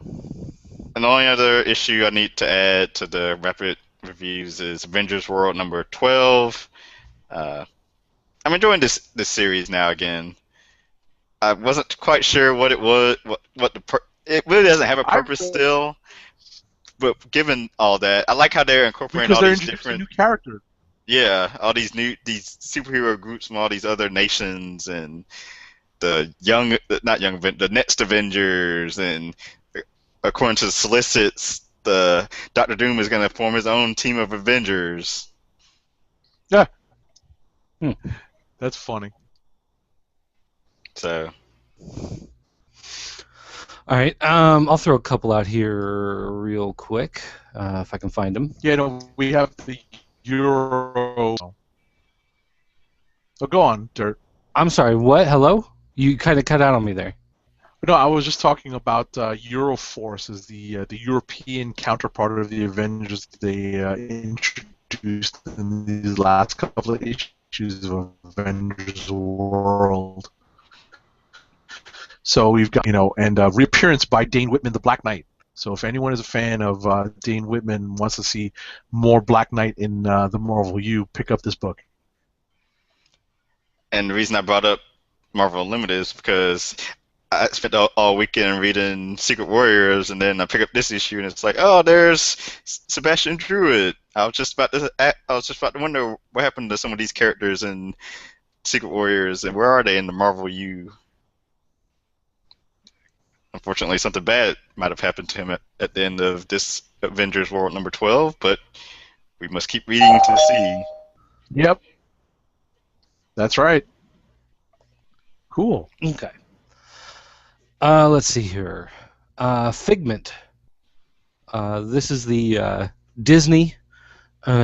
Speaker 1: And the only other issue I need to add to the rapid reviews is Avengers World number 12. I'm enjoying this series now again. I wasn't quite sure what it was, it really doesn't have a purpose still. But given all that, I like how they're incorporating all these different
Speaker 3: new characters.
Speaker 1: Yeah, all these superhero groups from all these other nations, and the next Avengers, and according to the solicits, the Doctor Doom is going to form his own team of Avengers.
Speaker 3: Yeah. That's funny.
Speaker 1: So.
Speaker 2: All right, I'll throw a couple out here real quick, if I can find them.
Speaker 3: Yeah, no, we have the Euro. Oh, go on, Dirt.
Speaker 2: I'm sorry, what? Hello? You kind of cut out on me there.
Speaker 3: No, I was just talking about Euroforce, is the European counterpart of the Avengers they introduced in these last couple of issues of Avengers World. So we've got, and reappearance by Dane Whitman, the Black Knight. So if anyone is a fan of Dane Whitman, wants to see more Black Knight in the Marvel U, pick up this book.
Speaker 1: And the reason I brought up Marvel Unlimited is because I spent all weekend reading Secret Warriors, and then I pick up this issue, and it's like, oh, there's Sebastian Druid. I was just about to wonder what happened to some of these characters in Secret Warriors, and where are they in the Marvel U? Unfortunately, something bad might have happened to him at the end of this Avengers World number 12, but we must keep reading to see.
Speaker 3: Yep. That's right. Cool.
Speaker 2: Okay. Let's see here. Figment. This is the Disney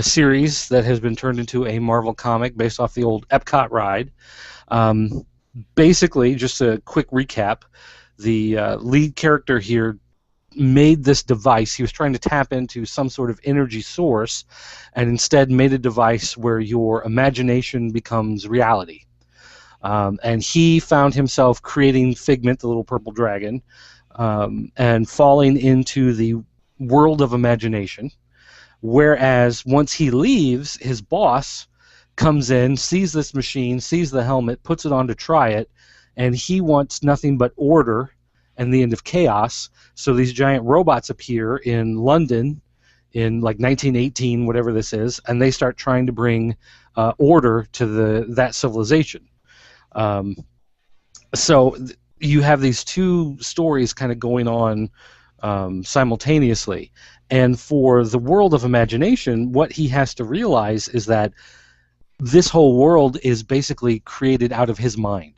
Speaker 2: series that has been turned into a Marvel comic based off the old Epcot ride. Basically, just a quick recap, the lead character here made this device. He was trying to tap into some sort of energy source, and instead made a device where your imagination becomes reality. And he found himself creating Figment, the little purple dragon, and falling into the world of imagination. Whereas once he leaves, his boss comes in, sees this machine, sees the helmet, puts it on to try it, and he wants nothing but order and the end of chaos. So these giant robots appear in London in like 1918, whatever this is, and they start trying to bring order to that civilization. So you have these two stories kind of going on simultaneously. And for the world of imagination, what he has to realize is that this whole world is basically created out of his mind.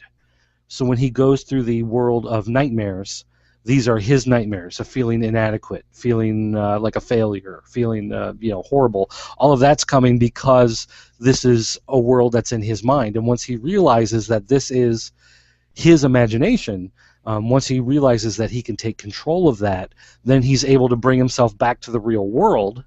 Speaker 2: So when he goes through the world of nightmares, these are his nightmares of feeling inadequate, feeling like a failure, feeling horrible. All of that's coming because this is a world that's in his mind. And once he realizes that this is his imagination, Once he realizes that he can take control of that, then he's able to bring himself back to the real world.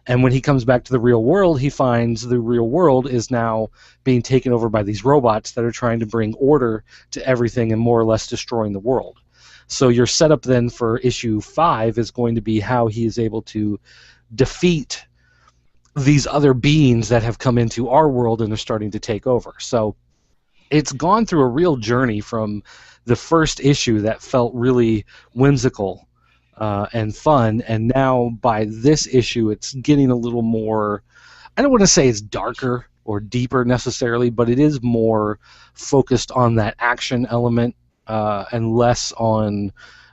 Speaker 2: And when he comes back to the real world, he finds the real world is now being taken over by these robots that are trying to bring order to everything and more or less destroying the world. So your setup then for issue 5 is going to be how he is able to defeat these other beings that have come into our world and are starting to take over. So it's gone through a real journey from the first issue that felt really whimsical and fun, and now by this issue it's getting a little more, I don't want to say it's darker or deeper necessarily, but it is more focused on that action element and less on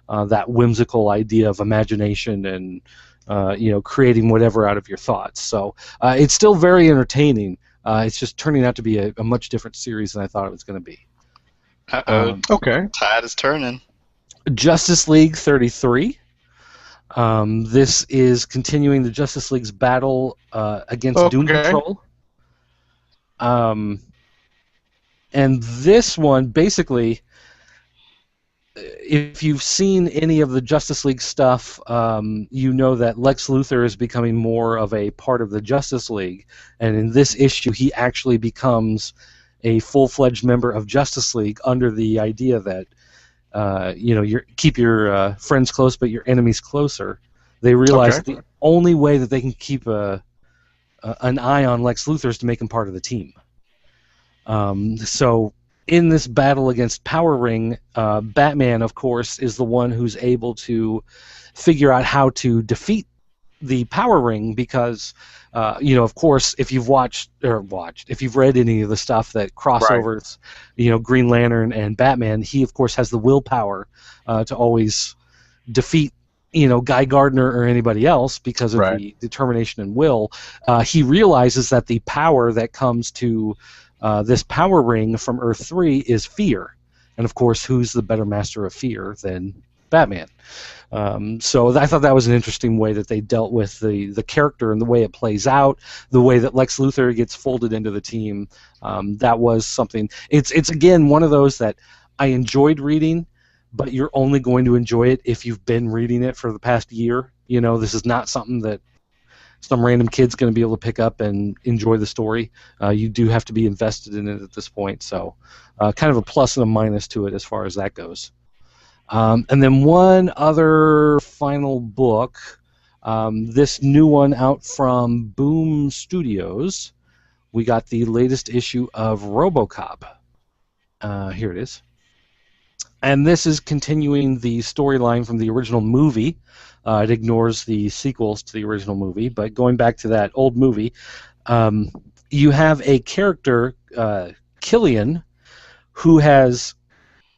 Speaker 2: that whimsical idea of imagination and creating whatever out of your thoughts. So it's still very entertaining. It's just turning out to be a much different series than I thought it was going to be.
Speaker 3: Okay.
Speaker 1: Tide is turning.
Speaker 2: Justice League 33. This is continuing the Justice League's battle against Doom Patrol. And this one, basically, if you've seen any of the Justice League stuff, you know that Lex Luthor is becoming more of a part of the Justice League. And in this issue, he actually becomes a full-fledged member of Justice League under the idea that you keep your friends close, but your enemies closer. They realize that the only way that they can keep an eye on Lex Luthor is to make him part of the team. So in this battle against Power Ring, Batman, of course, is the one who's able to figure out how to defeat the Power Ring because, of course, if you've if you've read any of the stuff that crossovers, Green Lantern and Batman, he, of course, has the willpower to always defeat, Guy Gardner or anybody else because of the determination and will. He realizes that the power that comes to this Power Ring from Earth 3 is fear. And, of course, who's the better master of fear than Batman? So I thought that was an interesting way that they dealt with the character and the way it plays out, the way that Lex Luthor gets folded into the team. That was something. It's again one of those that I enjoyed reading, but you're only going to enjoy it if you've been reading it for the past year. This is not something that some random kid's going to be able to pick up and enjoy the story. You do have to be invested in it at this point. So kind of a plus and a minus to it as far as that goes. And then one other final book, this new one out from Boom Studios. We got the latest issue of RoboCop. Here it is. And this is continuing the storyline from the original movie. It ignores the sequels to the original movie, but going back to that old movie, you have a character, Killian, who has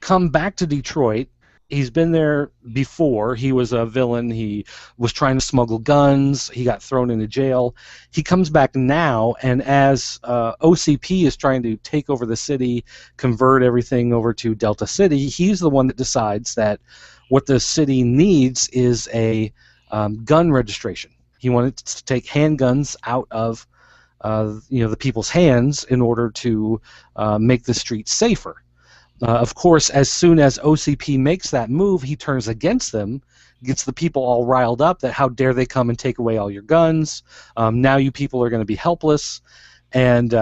Speaker 2: come back to Detroit. He's been there before. He was a villain. He was trying to smuggle guns. He got thrown into jail. He comes back now, and as OCP is trying to take over the city, convert everything over to Delta City, he's the one that decides that what the city needs is a gun registration. He wanted to take handguns out of the people's hands in order to make the streets safer. Of course, as soon as OCP makes that move, he turns against them, gets the people all riled up that how dare they come and take away all your guns. Now you people are going to be helpless, and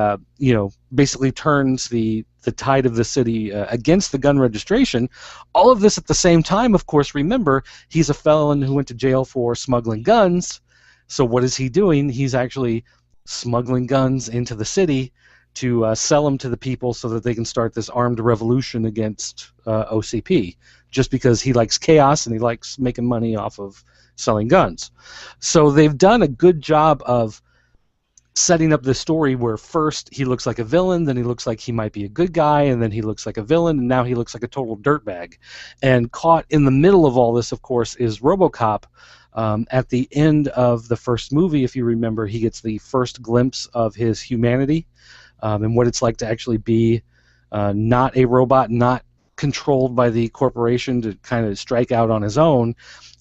Speaker 2: basically turns the tide of the city against the gun registration. All of this at the same time, of course, remember, he's a felon who went to jail for smuggling guns. So what is he doing? He's actually smuggling guns into the city to sell them to the people so that they can start this armed revolution against OCP, just because he likes chaos and he likes making money off of selling guns. So they've done a good job of setting up the story where first he looks like a villain, then he looks like he might be a good guy, and then he looks like a villain, and now he looks like a total dirtbag. And caught in the middle of all this, of course, is RoboCop. At the end of the first movie, if you remember, he gets the first glimpse of his humanity. And what it's like to actually be not a robot, not controlled by the corporation, to kind of strike out on his own.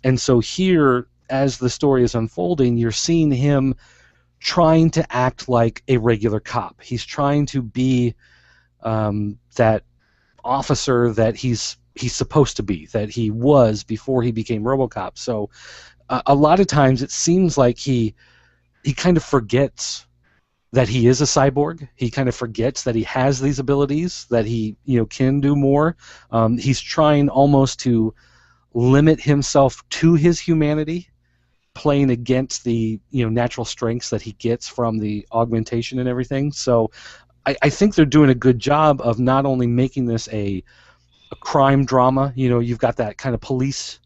Speaker 2: And so here, as the story is unfolding, you're seeing him trying to act like a regular cop. He's trying to be that officer that he's he's supposed to be, that he was before he became RoboCop. So a lot of times it seems like he kind of forgets that he is a cyborg. He kind of forgets that he has these abilities, that he can do more. He's trying almost to limit himself to his humanity, playing against the natural strengths that he gets from the augmentation and everything. So I think they're doing a good job of not only making this a crime drama. You've got that kind of police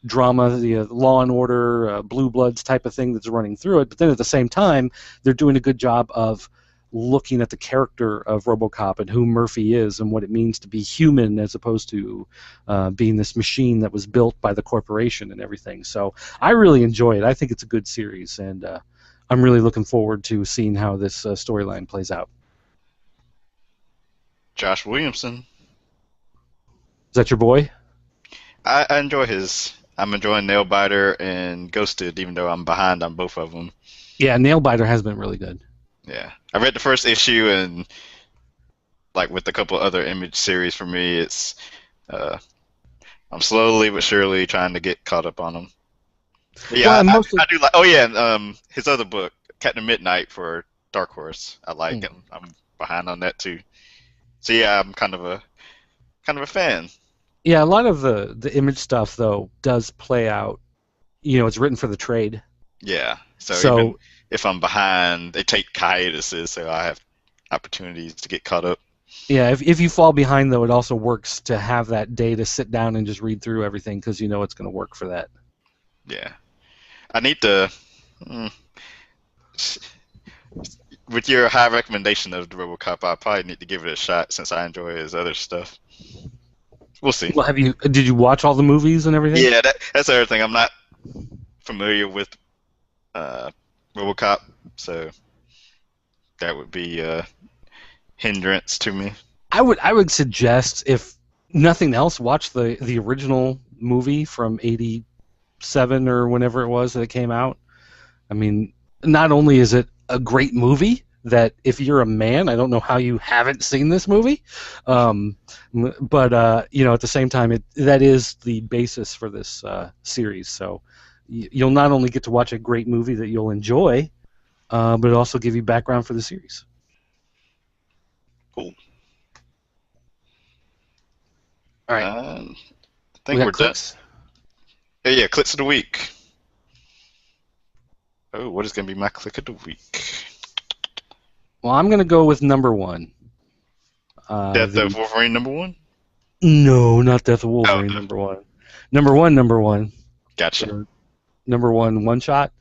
Speaker 2: drama, the Law and Order, Blue Bloods type of thing that's running through it. But then at the same time, they're doing a good job of looking at the character of RoboCop and who Murphy is and what it means to be human as opposed to being this machine that was built by the corporation and everything. So I really enjoy it. I think it's a good series, and I'm really looking forward to seeing how this storyline plays out.
Speaker 1: Josh Williamson.
Speaker 2: Is that your boy?
Speaker 1: I enjoy his. I'm enjoying Nailbiter and Ghosted, even though I'm behind on both of them.
Speaker 2: Yeah, Nailbiter has been really good.
Speaker 1: Yeah, I read the first issue, and like with a couple other Image series for me, it's I'm slowly but surely trying to get caught up on them. Yeah,
Speaker 2: Well,
Speaker 1: I do like. Oh yeah, and his other book, Captain Midnight for Dark Horse, I like, and I'm behind on that too. So yeah, I'm kind of a fan.
Speaker 2: Yeah, a lot of the Image stuff though does play out. It's written for the trade.
Speaker 1: Yeah. So
Speaker 2: So
Speaker 1: even if I'm behind, they take hiatuses, so I have opportunities to get caught up.
Speaker 2: yeah, if you fall behind though, it also works to have that day to sit down and just read through everything because it's going to work for that.
Speaker 1: Yeah. I need to. With your high recommendation of the RoboCop, I probably need to give it a shot since I enjoy his other stuff. We'll see.
Speaker 2: Well, did you watch all the movies and everything?
Speaker 1: Yeah, that's the other thing. I'm not familiar with RoboCop, so that would be a hindrance to me.
Speaker 2: I would suggest, if nothing else, watch the original movie from '87 or whenever it was that it came out. I mean, not only is it a great movie, that if you're a man, I don't know how you haven't seen this movie, but at the same time, that is the basis for this series. So you'll not only get to watch a great movie that you'll enjoy, but it also give you background for the series.
Speaker 1: Cool.
Speaker 2: All right.
Speaker 1: I
Speaker 2: We
Speaker 1: think
Speaker 2: got
Speaker 1: we're done.
Speaker 2: clicks?
Speaker 1: Yeah, clicks of the week. Oh, what is going to be my click of the week?
Speaker 2: Well, I'm going to go with number one.
Speaker 1: Death of Wolverine #1?
Speaker 2: No, not Death of Wolverine,
Speaker 1: Oh, no.
Speaker 2: number one. Number one.
Speaker 1: Gotcha.
Speaker 2: Number one shot.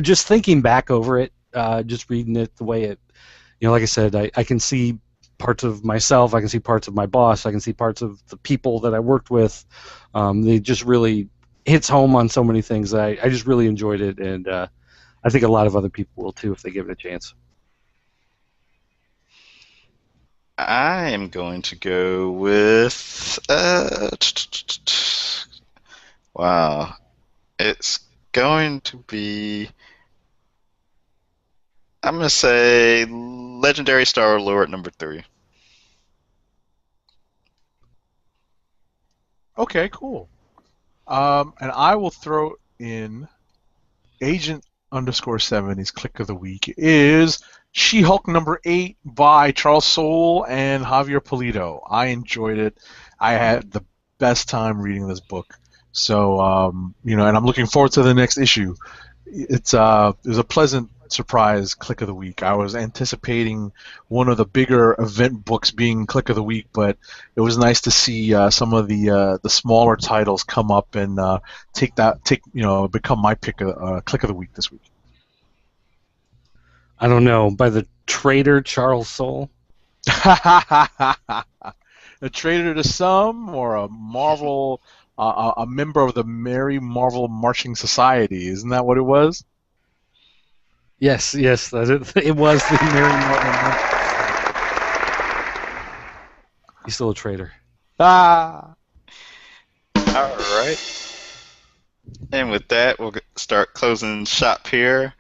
Speaker 2: Just thinking back over it, just reading it the way it, like I said, I can see parts of myself, I can see parts of my boss, I can see parts of the people that I worked with. They just really hits home on so many things. I just really enjoyed it, and I think a lot of other people will too if they give it a chance.
Speaker 1: I am going to go with wow. It's going to be, I'm going to say Legendary Star-Lord #3.
Speaker 3: Okay, cool. And I will throw in Agent_70's Click of the Week is She-Hulk #8 by Charles Soule and Javier Pulido. I enjoyed it. I had the best time reading this book. So, and I'm looking forward to the next issue. It was a pleasant surprise Click of the Week. I was anticipating one of the bigger event books being Click of the Week, but it was nice to see some of the smaller titles come up and become my pick Click of the Week this week.
Speaker 2: I don't know, by the traitor Charles Soule?
Speaker 3: A traitor to some, or a Marvel, a member of the Merry Marvel Marching Society? Isn't that what it was?
Speaker 2: Yes, it was the Mary Martin. He's still a traitor.
Speaker 3: Ah.
Speaker 1: All right. And with that, we'll start closing shop here.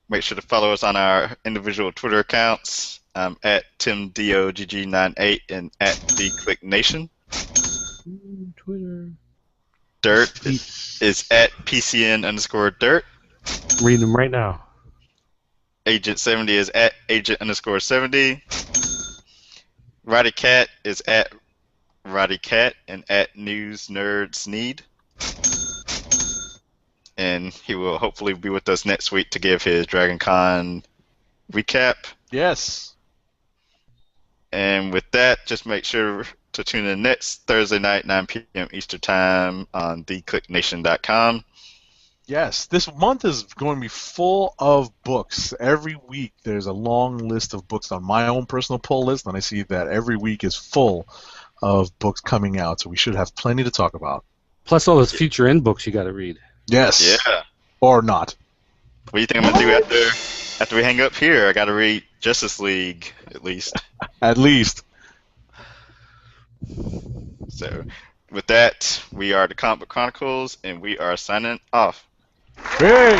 Speaker 1: Make sure to follow us on our individual Twitter accounts at TimDOGG98 and at TheClickNation.
Speaker 2: Twitter.
Speaker 1: Dirt is at PCN_Dirt.
Speaker 2: Reading them right now.
Speaker 1: Agent 70 is at Agent_70. Roddy Cat is at Roddy Cat and at News Nerds Need. And he will hopefully be with us next week to give his Dragon Con recap.
Speaker 3: Yes.
Speaker 1: And with that, just make sure to tune in next Thursday night, 9 p.m. Eastern Time on thekliqnation.com.
Speaker 3: Yes, this month is going to be full of books. Every week there's a long list of books on my own personal pull list, and I see that every week is full of books coming out, so we should have plenty to talk about.
Speaker 2: Plus all those future end books you got to read.
Speaker 3: Yes.
Speaker 1: Yeah.
Speaker 3: Or not.
Speaker 1: What do you think I'm going to do after we hang up here? I got to read Justice League, at least.
Speaker 3: At least.
Speaker 1: So, with that, we are the Comic Book Chronicles, and we are signing off.
Speaker 3: Hey!